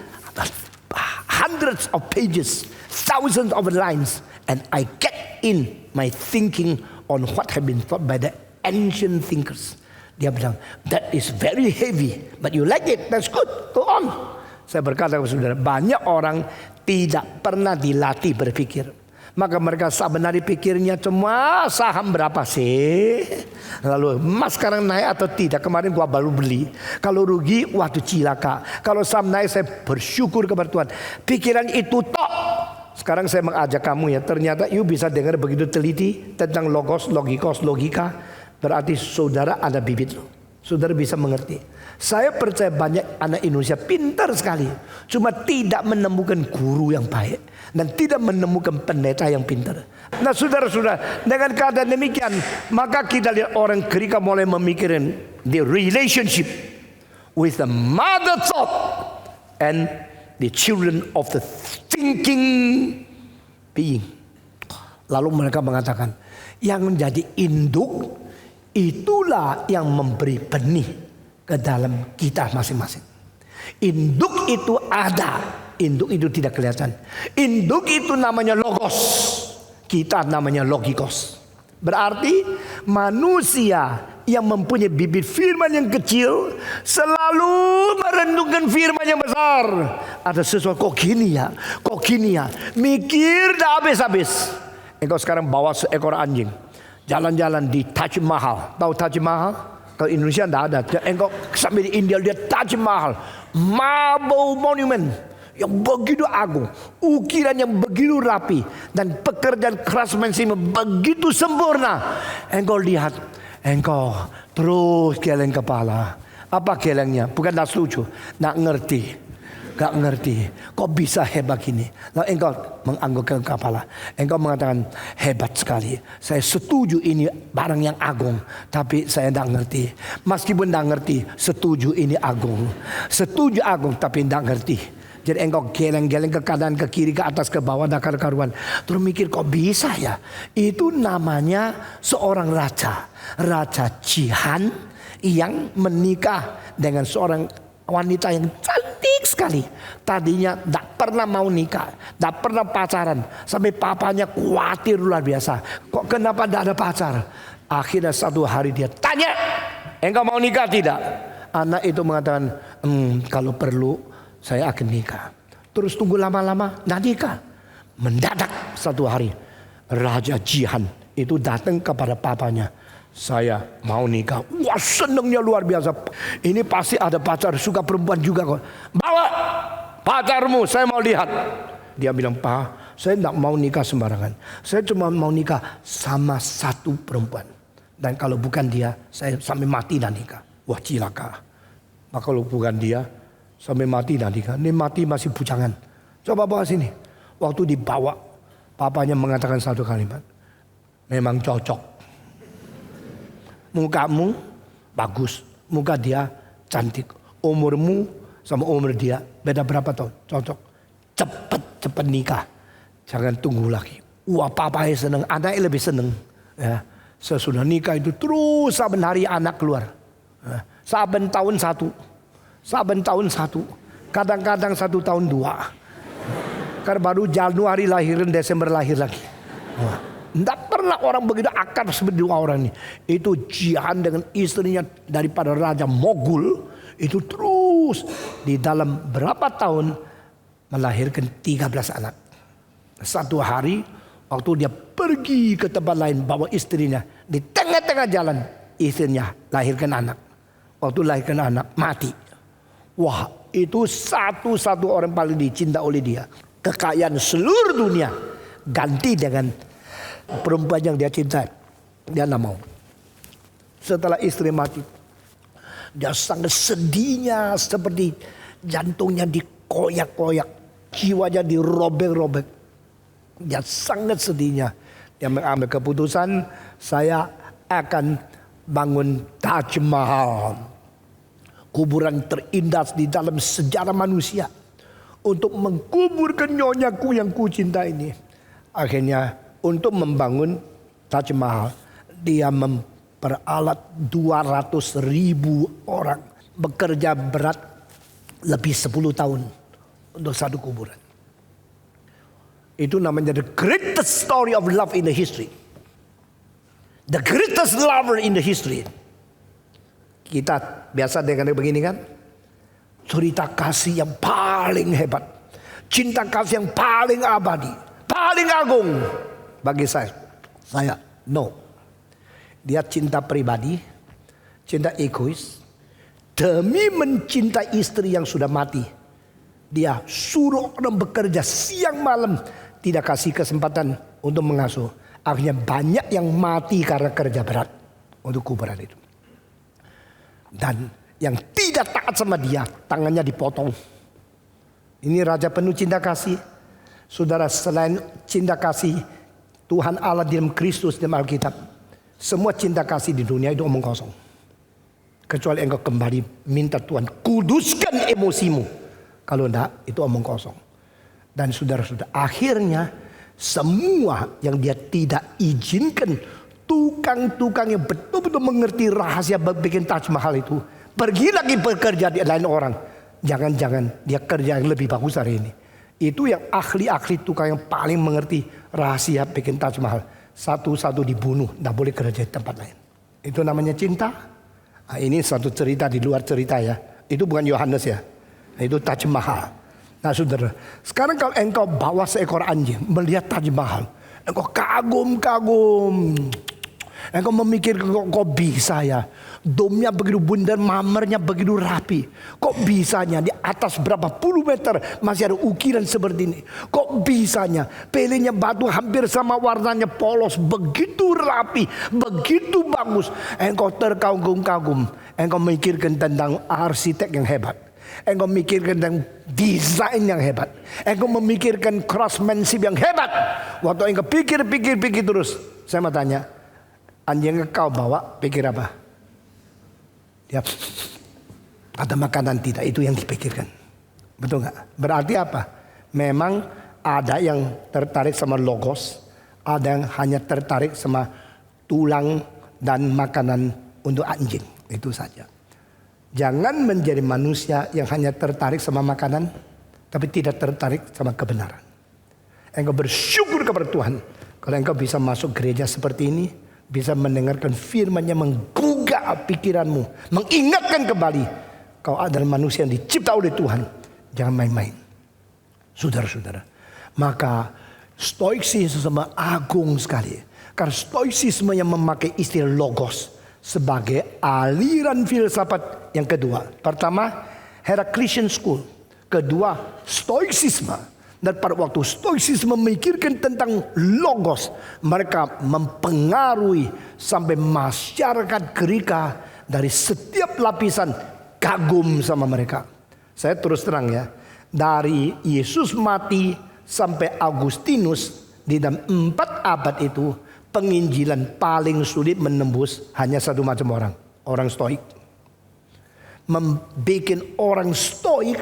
hundreds of pages, thousands of lines, and I get in my thinking on what have been thought by the ancient thinkers. Dia bilang, that is very heavy, but you like it, that's good, go on. Saya berkata kepada saudara, banyak orang tidak pernah dilatih berpikir. Maka mereka sebenarnya pikirnya cuma saham berapa sih? Lalu emas sekarang naik atau tidak? Kemarin gua baru beli. Kalau rugi, waktu cilaka. Kalau saham naik, saya bersyukur kepada Tuhan. Pikiran itu tok. Sekarang saya mengajak kamu ya, ternyata you bisa dengar begitu teliti tentang logos, logikos, logika. Berarti saudara ada bibit loh. Saudara bisa mengerti. Saya percaya banyak anak Indonesia pintar sekali. Cuma tidak menemukan guru yang baik. Dan tidak menemukan pendeta yang pintar. Nah, saudara-saudara, dengan keadaan demikian, maka kita lihat orang Gereja mulai memikirkan the relationship with the mother thought and the children of the thinking being. Lalu mereka mengatakan, yang menjadi induk itulah yang memberi benih ke dalam kita masing-masing. Induk itu ada, induk itu tidak kelihatan. Induk itu namanya logos, kita namanya logikos. Berarti manusia yang mempunyai bibit firman yang kecil selalu merenungkan firman yang besar. Ada sesuatu kok gini ya, mikir dah habis-habis. Engkau sekarang bawa seekor anjing jalan-jalan di Taj Mahal. Tahu Taj Mahal? Kalau Indonesia tidak ada. Engkau sampai di India lihat Taj Mahal, marble monument yang begitu agung, ukiran yang begitu rapi, dan pekerjaan craftsmanship begitu sempurna. Engkau lihat, engkau terus geleng kepala. Apa gelengnya? Bukan tak setuju, nak ngerti. Gak ngerti, kok bisa hebat gini? Lalu engkau menganggukkan kepala. Engkau mengatakan, hebat sekali. Saya setuju ini barang yang agung, tapi saya tidak ngerti. Meskipun tidak ngerti, setuju ini agung. Setuju agung, tapi tidak ngerti. Jadi engkau geleng-geleng ke kanan, ke kiri, ke atas, ke bawah, dan ke karuan. Terus mikir, kok bisa ya? Itu namanya seorang raja. Raja Jihan yang menikah dengan seorang wanita yang cantik sekali. Tadinya tidak pernah mau nikah, tidak pernah pacaran. Sampai papanya khawatir luar biasa. Kok kenapa tidak ada pacar? Akhirnya satu hari dia tanya, engkau mau nikah tidak? Anak itu mengatakan, kalau perlu saya akan nikah. Terus tunggu lama-lama, tidak nikah. Mendadak satu hari, Raja Jihan itu datang kepada papanya. Saya mau nikah. Wah, senangnya luar biasa. Ini pasti ada pacar suka perempuan juga kok. Bawa pacarmu, saya mau lihat. Dia bilang, Pak, saya tidak mau nikah sembarangan. Saya cuma mau nikah sama satu perempuan. Dan kalau bukan dia, saya sampai mati dan nikah. Wah, cilaka. Maka kalau bukan dia, sampai mati dan nikah. Ini mati masih bujangan. Coba bawa sini. Waktu dibawa, papanya mengatakan satu kalimat. Memang cocok. Mukamu bagus, muka dia cantik. Umurmu sama umur dia beda berapa tahun? Cocok. Cepet nikah. Jangan tunggu lagi. Wah, papanya senang, anaknya lebih senang. Ya. Sesudah nikah itu terus saben hari anak keluar. Ya. Saben tahun satu. Kadang-kadang 1 tahun 2. Karena baru Januari lahirin, Desember lahir lagi. Tidak pernah orang begitu akrab seperti 2 orang ini. Itu Jihan dengan istrinya daripada Raja Mogul. Itu terus di dalam berapa tahun melahirkan 13 anak. Satu hari waktu dia pergi ke tempat lain bawa istrinya. Di tengah-tengah jalan istrinya lahirkan anak. Waktu lahirkan anak mati. Wah, itu satu-satu orang paling dicinta oleh dia. Kekayaan seluruh dunia ganti dengan perempuan yang dia cintai. Dia tidak mau. Setelah istri mati, dia sangat sedihnya, seperti jantungnya dikoyak-koyak, jiwanya dirobek-robek. Dia sangat sedihnya. Dia mengambil keputusan, saya akan bangun Taj Mahal, kuburan terindah di dalam sejarah manusia, untuk mengkuburkan nyonyaku yang ku cinta ini. Akhirnya untuk membangun Taj Mahal, dia memperalat 200.000 orang, bekerja berat lebih 10 tahun untuk satu kuburan. Itu namanya the greatest story of love in the history. The greatest lover in the history. Kita biasa dengar begini kan? Cerita kasih yang paling hebat. Cinta kasih yang paling abadi. Paling agung. Bagi saya no. Dia cinta pribadi, cinta egois. Demi mencintai istri yang sudah mati, dia suruh orang bekerja siang malam, tidak kasih kesempatan untuk mengasuh. Akhirnya banyak yang mati karena kerja berat untuk kuburan itu. Dan yang tidak taat sama dia, tangannya dipotong. Ini raja penuh cinta kasih. Saudara, selain cinta kasih Tuhan Allah di dalam Kristus dalam Alkitab, semua cinta kasih di dunia itu omong kosong. Kecuali engkau kembali minta Tuhan kuduskan emosimu. Kalau enggak, itu omong kosong. Dan saudara-saudara, akhirnya semua yang dia tidak izinkan, tukang-tukang yang betul-betul mengerti rahasia bikin Taj Mahal itu, pergi lagi bekerja di lain orang. Jangan-jangan dia kerja yang lebih bagus hari ini. Itu yang ahli-ahli tukang yang paling mengerti rahasia bikin Taj Mahal. Satu-satu dibunuh, tidak boleh kerja di tempat lain. Itu namanya cinta. Nah, ini satu cerita di luar cerita ya. Itu bukan Yohanes ya. Nah, itu Taj Mahal. Nah saudara, sekarang kalau engkau bawa seekor anjing melihat Taj Mahal, engkau kagum-kagum. Engkau memikir kok bisa ya, domnya begitu bundar, mamernya begitu rapi. Kok bisanya di atas berapa puluh meter masih ada ukiran seperti ini. Kok bisanya pelenya batu hampir sama warnanya polos, begitu rapi, begitu bagus. Engkau terkagum-kagum. Engkau memikirkan tentang arsitek yang hebat. Engkau memikirkan tentang desain yang hebat. Engkau memikirkan craftsmanship yang hebat. Waktu engkau pikir terus, saya mau tanya, anjing yang kau bawa pikir apa? Dia ada makanan tidak, itu yang dipikirkan. Betul nggak? Berarti apa? Memang ada yang tertarik sama logos, ada yang hanya tertarik sama tulang dan makanan untuk anjing. Itu saja. Jangan menjadi manusia yang hanya tertarik sama makanan, tapi tidak tertarik sama kebenaran. Engkau bersyukur kepada Tuhan kalau engkau bisa masuk gereja seperti ini, bisa mendengarkan firman-Nya menggugah pikiranmu, mengingatkan kembali kau adalah manusia yang dicipta oleh Tuhan. Jangan main-main, saudara-saudara. Maka Stoicisme agung sekali. Karena stoicisme yang memakai istilah logos sebagai aliran filsafat yang kedua. Pertama, Heraclitean School. Kedua, stoicisme. Dan pada waktu stoicisme memikirkan tentang logos, mereka mempengaruhi sampai masyarakat Greka dari setiap lapisan kagum sama mereka. Saya terus terang ya, dari Yesus mati sampai Agustinus di dalam 4 abad itu, penginjilan paling sulit menembus hanya satu macam orang stoik. Membikin orang stoik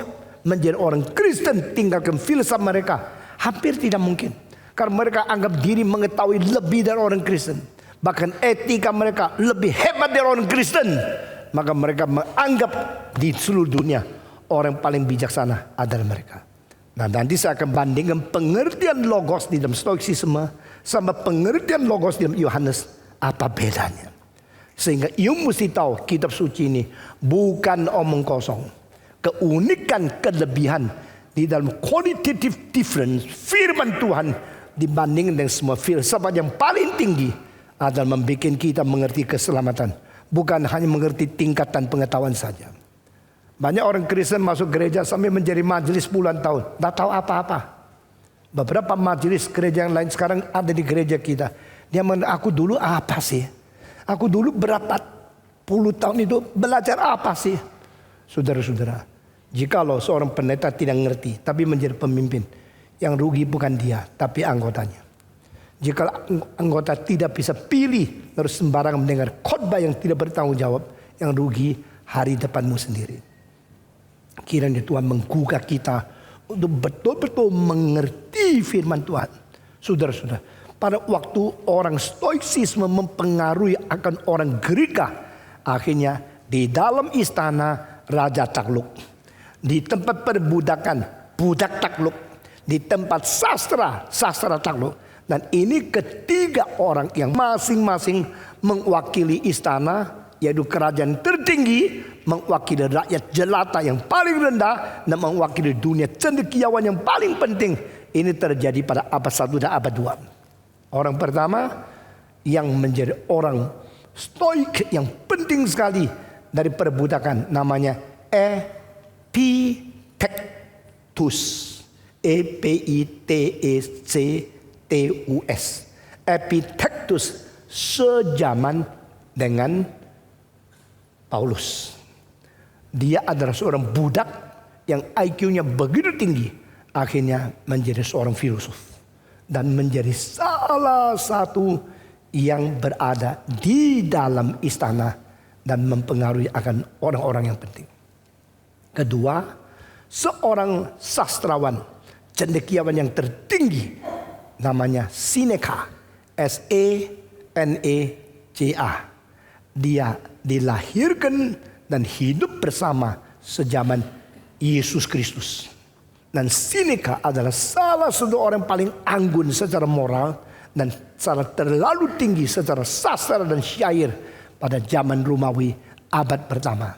menjadi orang Kristen tinggalkan filsafat mereka hampir tidak mungkin. Karena mereka anggap diri mengetahui lebih dari orang Kristen. Bahkan etika mereka lebih hebat dari orang Kristen. Maka mereka menganggap di seluruh dunia orang paling bijaksana adalah mereka. Nah, nanti saya akan bandingkan pengertian logos di dalam stoicisme sama pengertian logos di dalam Yohanes. Apa bedanya? Sehingga you mesti tahu kitab suci ini bukan omong kosong. Keunikan, kelebihan di dalam qualitative difference firman Tuhan dibandingkan dengan semua filsafat yang paling tinggi adalah membuat kita mengerti keselamatan. Bukan hanya mengerti tingkatan pengetahuan saja. Banyak orang Kristen masuk gereja sampai menjadi majelis puluhan tahun, tidak tahu apa-apa. Beberapa majelis gereja yang lain sekarang ada di gereja kita. Dia aku dulu apa sih? Aku dulu berapa puluh tahun itu belajar apa sih? Saudara-saudara, jikalau seorang pendeta tidak ngerti tapi menjadi pemimpin, yang rugi bukan dia tapi anggotanya. Jika anggota tidak bisa pilih terus sembarangan mendengar khotbah yang tidak bertanggung jawab, yang rugi hari depanmu sendiri. Kiranya Tuhan menggugah kita untuk betul-betul mengerti firman Tuhan. Saudara-saudara, pada waktu orang stoicisme mempengaruhi akan orang Greka, akhirnya di dalam istana raja takluk. Di tempat perbudakan, budak takluk. Di tempat sastra takluk. Dan ini ketiga orang yang masing-masing mewakili istana, yaitu kerajaan tertinggi, mewakili rakyat jelata yang paling rendah, dan mewakili dunia cendekiawan yang paling penting. Ini terjadi pada abad 1 dan abad 2. Orang pertama yang menjadi orang stoik yang penting sekali dari perbudakan, namanya Epictetus. Epictetus. Epictetus sejaman dengan Paulus. Dia adalah seorang budak yang IQ-nya begitu tinggi, akhirnya menjadi seorang filosof dan menjadi salah satu yang berada di dalam istana dan mempengaruhi akan orang-orang yang penting. Kedua, seorang sastrawan cendekiawan yang tertinggi, namanya Seneca, Seneca. Dia dilahirkan dan hidup bersama sejaman Yesus Kristus. Dan Seneca adalah salah satu orang paling anggun secara moral dan sangat terlalu tinggi secara sastra dan syair pada zaman Romawi abad pertama.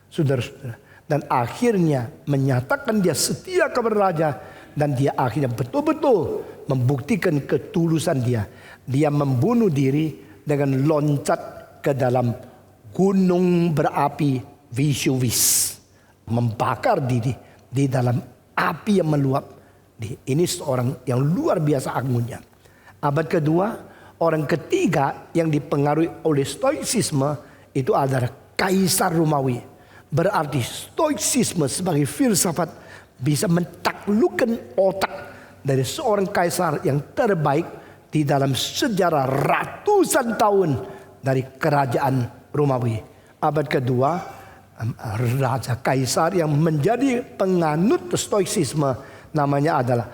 Saudara-saudara, dan akhirnya menyatakan dia setia kepada raja, dan dia akhirnya betul-betul membuktikan ketulusan dia. Dia membunuh diri dengan loncat ke dalam gunung berapi Vesuvius, membakar diri di dalam api yang meluap. Ini seorang yang luar biasa agungnya. Abad kedua, orang ketiga yang dipengaruhi oleh stoicisme itu adalah Kaisar Romawi. Berarti stoicisme sebagai filsafat bisa mentaklukkan otak dari seorang kaisar yang terbaik di dalam sejarah ratusan tahun dari kerajaan Romawi. Abad kedua, raja kaisar yang menjadi penganut stoicisme namanya adalah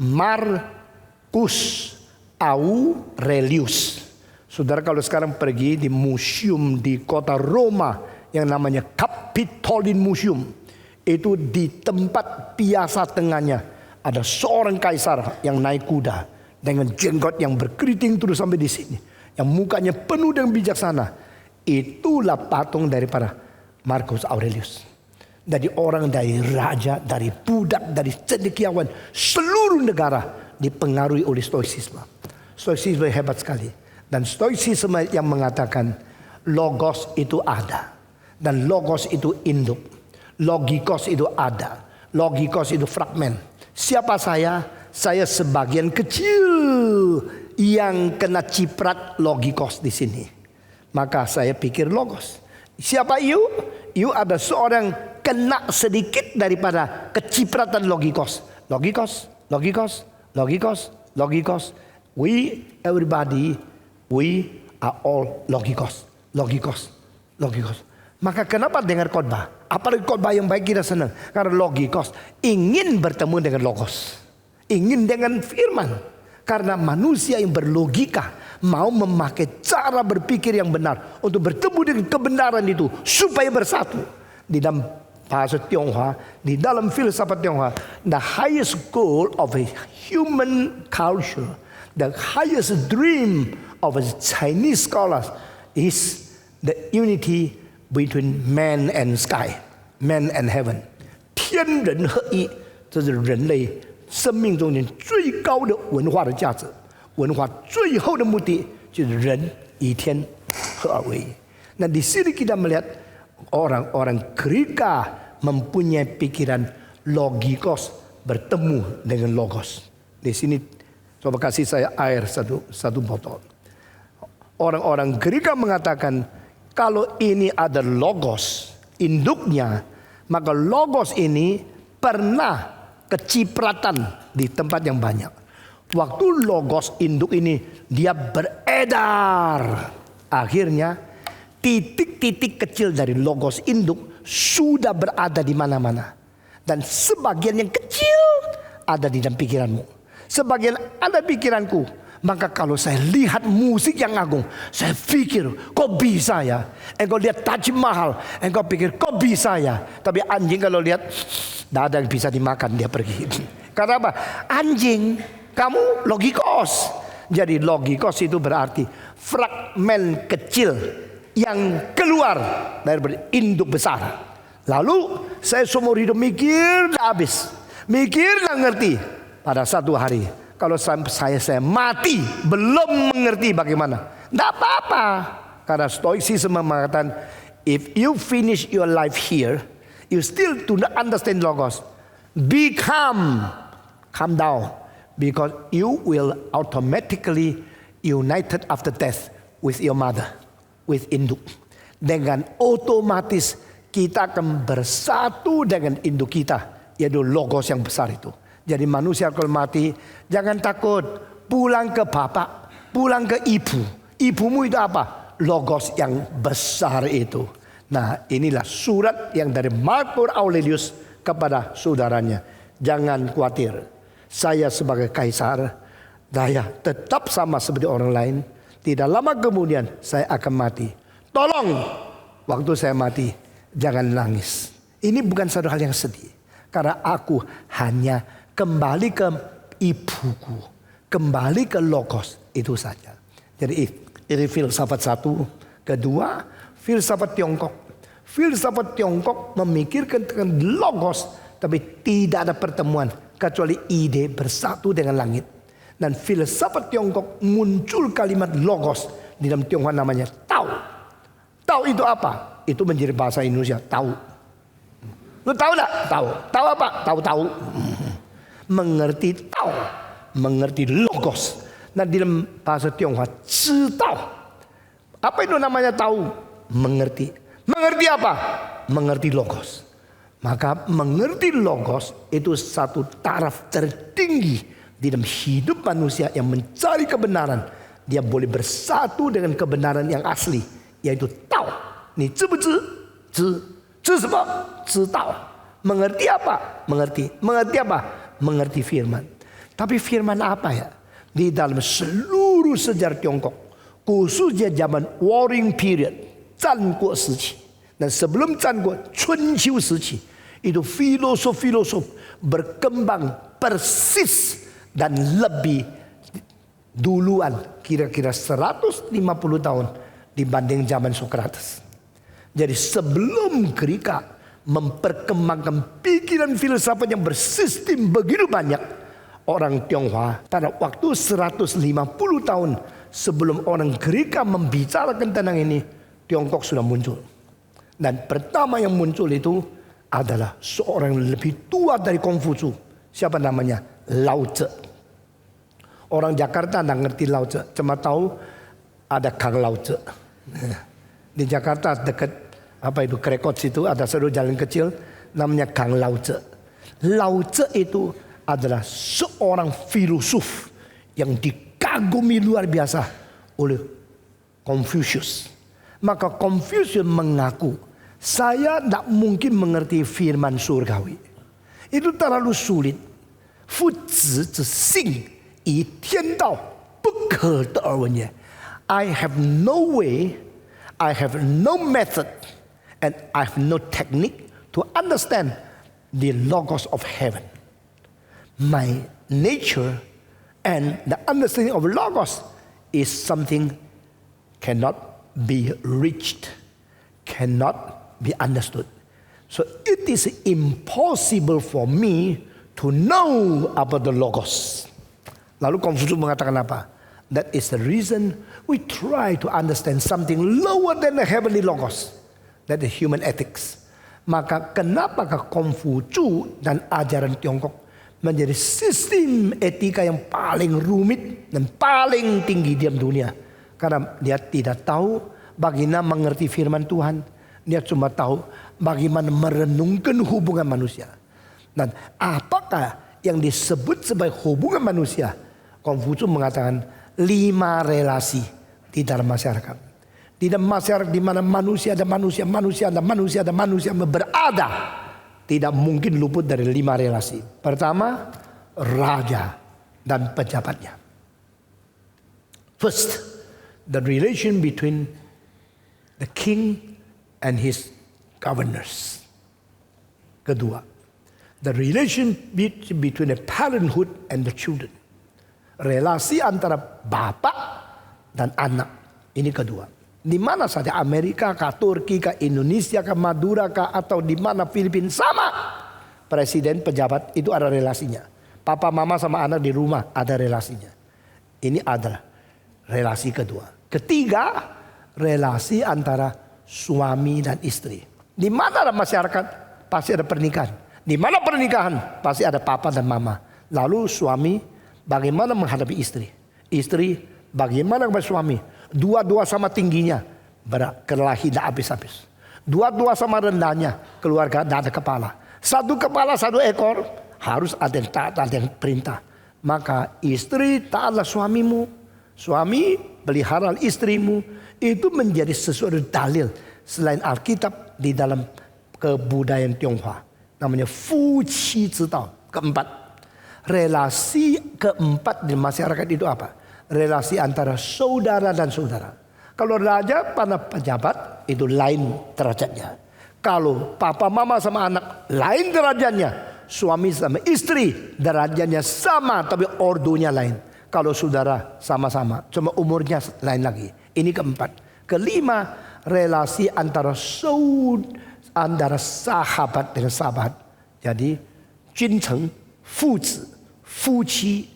Marcus Aurelius. Saudara kalau sekarang pergi di museum di kota Roma yang namanya Capitoline Museum, itu di tempat piasa tengahnya ada seorang kaisar yang naik kuda dengan jenggot yang berkeriting terus sampai di sini, yang mukanya penuh dengan bijaksana. Itulah patung daripada Marcus Aurelius. Dari orang, dari raja, dari budak, dari cendekiawan seluruh negara dipengaruhi oleh Stoicisme. Stoicisme hebat sekali. Dan Stoicisme yang mengatakan logos itu ada. Dan logos itu induk. Logikos itu ada. Logikos itu fragmen. Siapa saya? Saya sebagian kecil yang kena ciprat logikos di sini. Maka saya pikir logos. Siapa you? You ada seorang kena sedikit daripada kecipratan logikos. Logikos, logikos, logikos, logikos. We, everybody, we are all logikos, logikos, logikos. Maka kenapa dengar khotbah? Apalagi khotbah yang baik kita senang. Karena logikos ingin bertemu dengan logos. Ingin dengan firman. Karena manusia yang berlogika mau memakai cara berpikir yang benar untuk bertemu dengan kebenaran itu supaya bersatu. Di dalam bahasa Tionghoa, di dalam filsafat Tionghoa, the highest goal of a human culture, the highest dream of a Chinese scholars is the unity between man and sky, man and heaven. 天人合一，这是人类生命中间最高的文化的价值。文化最后的目的就是人与天合而为一。Nah di sini kita melihat orang-orang Greka mempunyai pikiran logikos bertemu dengan logos. Di sini coba kasih saya air satu botol. Orang-orang Greka mengatakan kalau ini ada logos induknya, maka logos ini pernah kecipratan di tempat yang banyak. Waktu logos induk ini dia beredar, akhirnya titik-titik kecil dari logos induk sudah berada di mana-mana. Dan sebagian yang kecil ada di dalam pikiranmu. Sebagian ada pikiranku. Maka kalau saya lihat musik yang agung, saya pikir kok bisa ya. Engkau lihat Taj Mahal, engkau pikir kok bisa ya. Tapi anjing kalau lihat, tidak ada yang bisa dimakan, dia pergi. Karena apa? Anjing, kamu logikos. Jadi logikos itu berarti fragmen kecil yang keluar dari induk besar. Lalu saya seumur hidup mikir tidak habis, mikir tidak ngerti. Pada satu hari, kalau saya mati belum mengerti bagaimana, tidak apa-apa. Karena Stoicism mengatakan, if you finish your life here, you still do not understand logos, be calm down, because you will automatically united after death with your mother, with induk. Dengan otomatis kita akan bersatu dengan induk kita, yaitu logos yang besar itu. Jadi manusia kalau mati, jangan takut, pulang ke bapak, pulang ke ibu. Ibumu itu apa? Logos yang besar itu. Nah inilah surat yang dari Marcus Aurelius kepada saudaranya. Jangan khawatir, saya sebagai kaisar, saya tetap sama seperti orang lain. Tidak lama kemudian saya akan mati. Tolong, waktu saya mati, jangan nangis. Ini bukan satu hal yang sedih. Karena aku hanya kembali ke ibuku, kembali ke logos, itu saja. Jadi ini filsafat satu. Kedua, filsafat Tiongkok. Filsafat Tiongkok memikirkan tentang logos, tapi tidak ada pertemuan kecuali ide bersatu dengan langit. Dan filsafat Tiongkok muncul kalimat logos di dalam Tionghoa namanya Tao. Tao itu apa? Itu menjadi bahasa Indonesia tahu. Lu tahu enggak? Tahu. Tahu apa? Tahu-tahu. Mengerti tahu, mengerti logos. Nah di dalam bahasa Tionghoa, tahu. Apa itu namanya tahu? Mengerti. Mengerti apa? Mengerti logos. Maka mengerti logos itu satu taraf tertinggi di dalam hidup manusia yang mencari kebenaran. Dia boleh bersatu dengan kebenaran yang asli, yaitu tahu. Ni知不知？知。知什么？知道。Mengerti apa? Mengerti. Mengerti apa? Mengerti firman. Tapi firman apa ya? Di dalam seluruh sejarah Tiongkok, khususnya zaman Warring Period, 战国时期, dan sebelum 战国春秋时期, itu filosof-filosof berkembang persis dan lebih duluan, kira-kira 150 tahun dibanding zaman Socrates. Jadi sebelum Greka memperkembangkan pikiran filsafat yang bersistem begitu banyak, orang Tionghoa pada waktu 150 tahun sebelum orang Greka membicarakan tentang ini, Tiongkok sudah muncul. Dan pertama yang muncul itu adalah seorang yang lebih tua dari Konghucu. Siapa namanya? Lao Tzu. Orang Jakarta tidak ngerti Lao Tzu, cuma tahu ada Kang Lao Tzu. Di Jakarta dekat Krekot situ ada satu jalan kecil namanya Kang Lao Tzu. Lao Tzu itu adalah seorang filosof yang dikagumi luar biasa oleh Confucius. Maka Confucius mengaku, saya tidak mungkin mengerti firman surgawi. Itu terlalu sulit. 夫子之信以天道不可得而闻也。I have no way, I have no method, and I have no technique to understand the logos of heaven. My nature and the understanding of logos is something cannot be reached, cannot be understood. So it is impossible for me to know about the logos. Lalu Konfusius mengatakan apa? That is the reason we try to understand something lower than the heavenly logos. That is human ethics. Maka kenapakah Konghucu dan ajaran Tiongkok menjadi sistem etika yang paling rumit dan paling tinggi di dunia? Karena dia tidak tahu bagaimana mengerti firman Tuhan. Dia cuma tahu bagaimana merenungkan hubungan manusia. Dan apakah yang disebut sebagai hubungan manusia? Konfusius mengatakan 5 relasi di dalam masyarakat. Di dalam masyarakat di mana manusia ada manusia, manusia ada manusia, ada manusia berada, tidak mungkin luput dari 5 relasi. Pertama, raja dan pejabatnya. First, the relation between the king and his governors. Kedua, the relation between the parenthood and the children. Relasi antara bapak dan anak. Ini kedua. Di mana saja, Amerika kah, Turki kah, Indonesia kah, Madura kah, atau di mana Filipina, sama. Presiden, pejabat itu ada relasinya. Papa, mama sama anak di rumah ada relasinya. Ini adalah relasi kedua. Ketiga, relasi antara suami dan istri. Di mana ada masyarakat pasti ada pernikahan. Di mana pernikahan pasti ada papa dan mama. Lalu suami bagaimana menghadapi istri. Istri bagaimana kepada suami. Dua-dua sama tingginya, berkelahi tidak habis-habis. Dua-dua sama rendahnya, keluarga tidak ada kepala. Satu kepala, satu ekor, harus ada yang taat, ada yang perintah. Maka istri taatlah suamimu, suami pelihara istrimu. Itu menjadi sesuatu dalil selain Alkitab di dalam kebudayaan Tionghoa. Namanya Fu Qi Zidao. Keempat, relasi keempat di masyarakat itu apa? Relasi antara saudara dan saudara. Kalau raja pada pejabat itu lain derajatnya. Kalau papa mama sama anak lain derajatnya. Suami sama istri derajatnya sama tapi ordonya lain. Kalau saudara sama-sama, cuma umurnya lain lagi. Ini keempat. Kelima, relasi antara sahabat dengan sahabat. Jadi, Juncheng, Fuzi, Fuqi,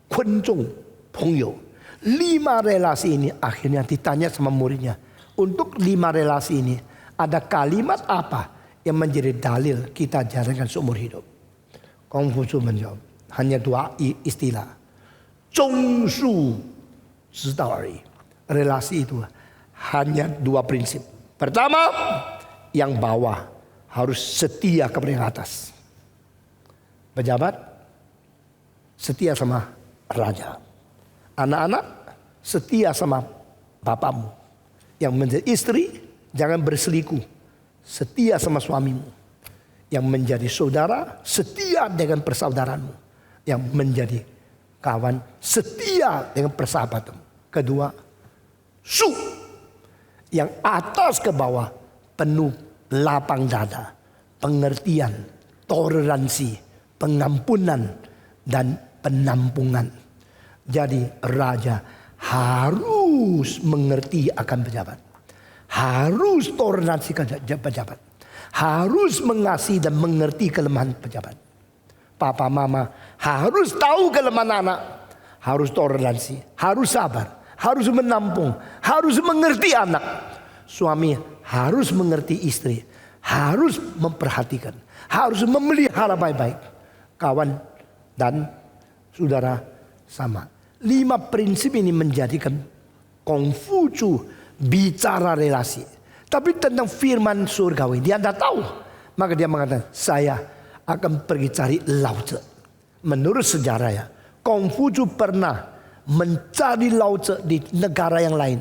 Kunzong, Pengyo. 5 relasi ini akhirnya ditanya sama muridnya. Untuk 5 relasi ini, ada kalimat apa yang menjadi dalil kita jalankan seumur hidup? Konfusius menjawab, hanya 2 istilah. 忠恕之道而已. Relasi itu hanya 2 prinsip. Pertama, yang bawah harus setia kepada yang atas. Pejabat setia sama raja. Anak-anak setia sama bapakmu. Yang menjadi istri jangan berselingkuh. Setia sama suamimu. Yang menjadi saudara setia dengan persaudaraan. Yang menjadi kawan setia dengan persahabatan. Kedua, su, yang atas ke bawah penuh lapang dada, pengertian, toleransi, pengampunan dan penampungan. Jadi raja harus mengerti akan pejabat, harus toleransi ke pejabat, harus mengasihi dan mengerti kelemahan pejabat. Papa mama Harus tahu kelemahan anak. Harus toleransi, harus sabar, harus menampung, harus mengerti anak. Suami harus mengerti istri, harus memperhatikan, harus memelihara baik-baik. Kawan dan saudara sama. 5 prinsip ini menjadikan Kongfucu bicara relasi. Tapi tentang firman surgawi dia tidak tahu. Maka dia mengatakan, saya akan pergi cari Lao Tzu. Menurut sejarah ya, Kongfucu pernah mencari Lao Tzu di negara yang lain.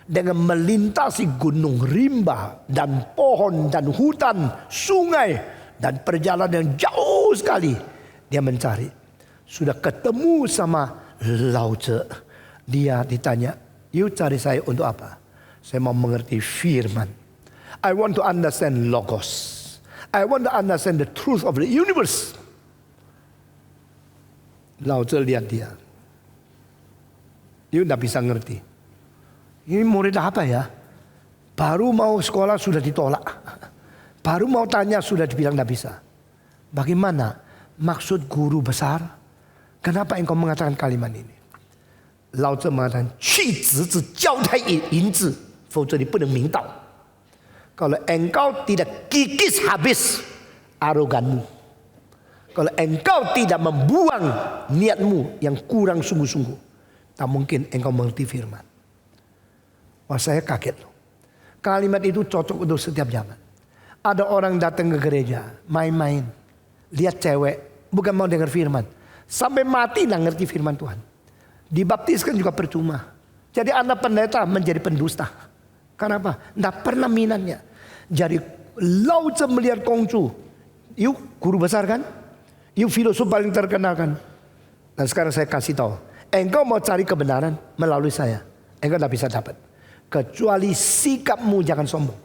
Dengan melintasi gunung rimba dan pohon dan hutan, sungai. Dan perjalanan yang jauh sekali. Dia mencari. Sudah ketemu sama Lao Tzu. Dia ditanya, you cari saya untuk apa? Saya mau mengerti firman. I want to understand logos. I want to understand the truth of the universe. Lao Tzu lihat dia. Dia tidak bisa ngerti. Ini murid apa ya? Baru mau sekolah sudah ditolak. Baru mau tanya sudah dibilang tidak bisa. Bagaimana maksud guru besar? Kenapa engkau mengatakan kalimat ini? Lao Tzu mengatakan, 去直至交代银子，否则你不能明道. Kalau engkau tidak kikis habis aroganmu. Kalau engkau tidak membuang niatmu yang kurang sungguh-sungguh, tak mungkin engkau mengerti firman. Wah, saya kaget loh. Kalimat itu cocok untuk setiap zaman. Ada orang datang ke gereja, main-main, lihat cewek, bukan mau dengar firman. Sampai mati nggak ngerti firman Tuhan. Dibaptiskan juga percuma. Jadi anak pendeta menjadi pendusta. Kenapa? Tidak pernah minatnya. Jadi Lao Tzu melihat Kongfu, yuk guru besar kan? Yuk filosof paling terkenal kan? Dan sekarang saya kasih tahu, engkau mau cari kebenaran melalui saya, engkau tidak bisa dapat. Kecuali sikapmu jangan sombong.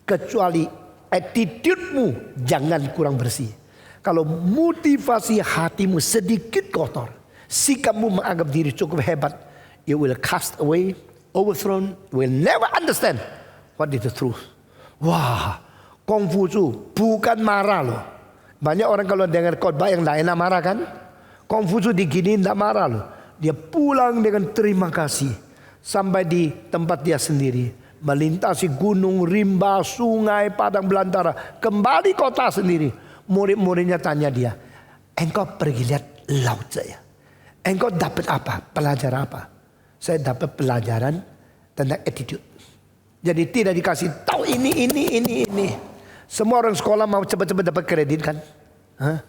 Kecuali attitude-mu jangan kurang bersih. Kalau motivasi hatimu sedikit kotor, sikapmu menganggap diri cukup hebat, you will cast away, overthrown, you will never understand what is the truth. Wah, Kongfucu bukan marah loh. Banyak orang kalau dengar khotbah yang tidak enak marah kan? Kongfucu diginiin tidak marah loh. Dia pulang dengan terima kasih. Sampai di tempat dia sendiri. Melintasi gunung, rimba, sungai, padang belantara. Kembali kota sendiri. Murid-muridnya tanya dia, engkau pergi lihat Lao Tzu ya? Engkau dapat apa? Pelajaran apa? Saya dapat pelajaran tentang attitude. Jadi tidak dikasih tahu ini. Semua orang sekolah mau cepat-cepat dapat kredit kan? Hah?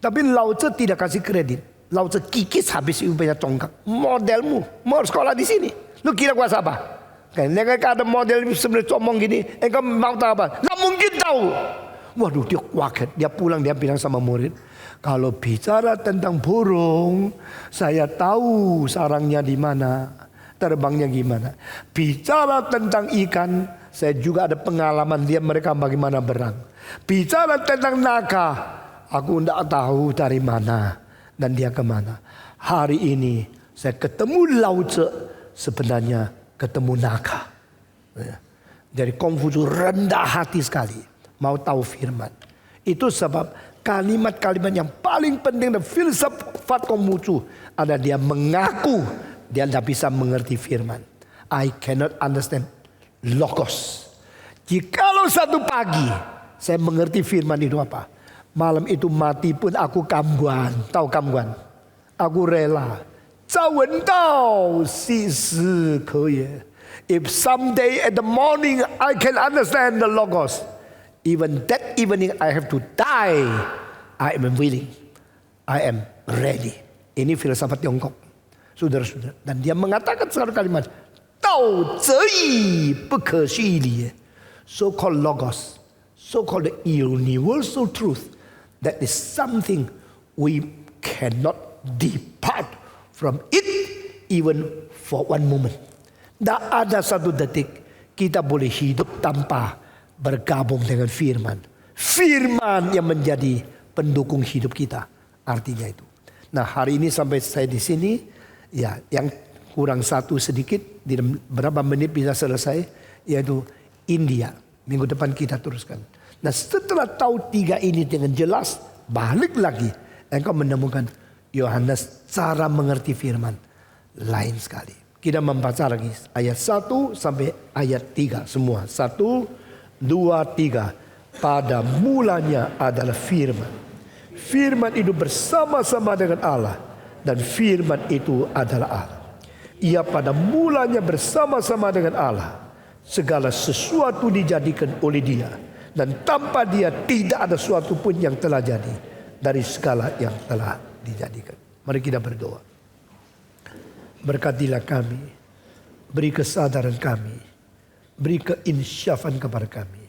Tapi Lao Tzu tidak kasih kredit. Lao Tzu kikis habis ibu punya tongkat. Modelmu mau sekolah di sini. Lu kira kuasa apa? Kan ada model sebenarnya comong gini. Engkau mau tahu apa? Nggak mungkin tahu. Waduh, dia kaget. Dia pulang dia bilang sama murid, kalau bicara tentang burung, saya tahu sarangnya di mana, terbangnya gimana. Bicara tentang ikan, saya juga ada pengalaman dia mereka bagaimana berang. Bicara tentang naga, aku tidak tahu dari mana dan dia kemana. Hari ini saya ketemu Lao Tzu, sebenarnya ketemu naga. Jadi Kongfucu rendah hati sekali, mau tahu firman. Itu sebab kalimat-kalimat yang paling penting dan filsafat Kongfucu ada dia mengaku dia tidak bisa mengerti firman. I cannot understand logos. Jikalau satu pagi saya mengerti firman itu apa, malam itu mati pun aku kamguan. Tahu kamguan? Aku rela. If someday at the morning I can understand the logos, even that evening I have to die, I am willing. I am ready. Ini filsafat Tiongkok, saudara-saudara. Dan dia mengatakan satu kalimat, Dao Zi Bu Ke Xu Li. So-called logos, so-called the universal truth, that is something we cannot depart from it even for one moment. Tak ada satu detik kita boleh hidup tanpa bergabung dengan firman. Firman yang menjadi pendukung hidup kita. Artinya itu. Nah, hari ini sampai saya di sini, ya, yang kurang satu sedikit, di berapa menit bisa selesai, yaitu India. Minggu depan kita teruskan. Nah, setelah tahu 3 ini dengan jelas, balik lagi engkau menemukan Yohanes cara mengerti firman lain sekali. Kita membaca lagi ayat 1 sampai ayat 3 semua. 1, 2, 3. Pada mulanya adalah firman. Firman itu bersama-sama dengan Allah. Dan firman itu adalah Allah. Ia pada mulanya bersama-sama dengan Allah. Segala sesuatu dijadikan oleh Dia. Dan tanpa Dia tidak ada sesuatu pun yang telah jadi dari segala yang telah dijadikan. Mari kita berdoa. Berkatilah kami, beri kesadaran kami, beri keinsyafan kepada kami.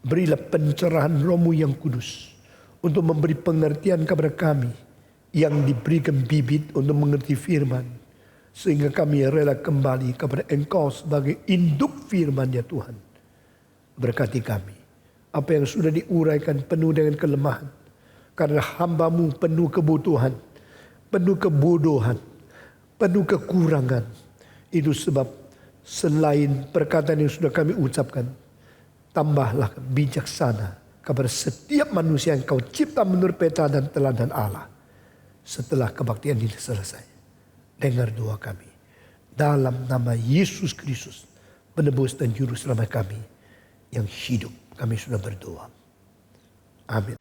Berilah pencerahan Roh-Mu yang kudus untuk memberi pengertian kepada kami yang diberikan bibit untuk mengerti firman. Sehingga kami rela kembali kepada Engkau sebagai induk firman ya Tuhan. Berkati kami. Apa yang sudah diuraikan penuh dengan kelemahan. Karena hamba-Mu penuh kebutuhan, penuh kebodohan, penuh kekurangan. Itu sebab selain perkataan yang sudah kami ucapkan, tambahlah bijaksana kepada setiap manusia yang Kau cipta menurut peta dan teladan Allah. Setelah kebaktian ini selesai, dengar doa kami. Dalam nama Yesus Kristus, penebus dan juru selamat kami yang hidup, kami sudah berdoa. Amin.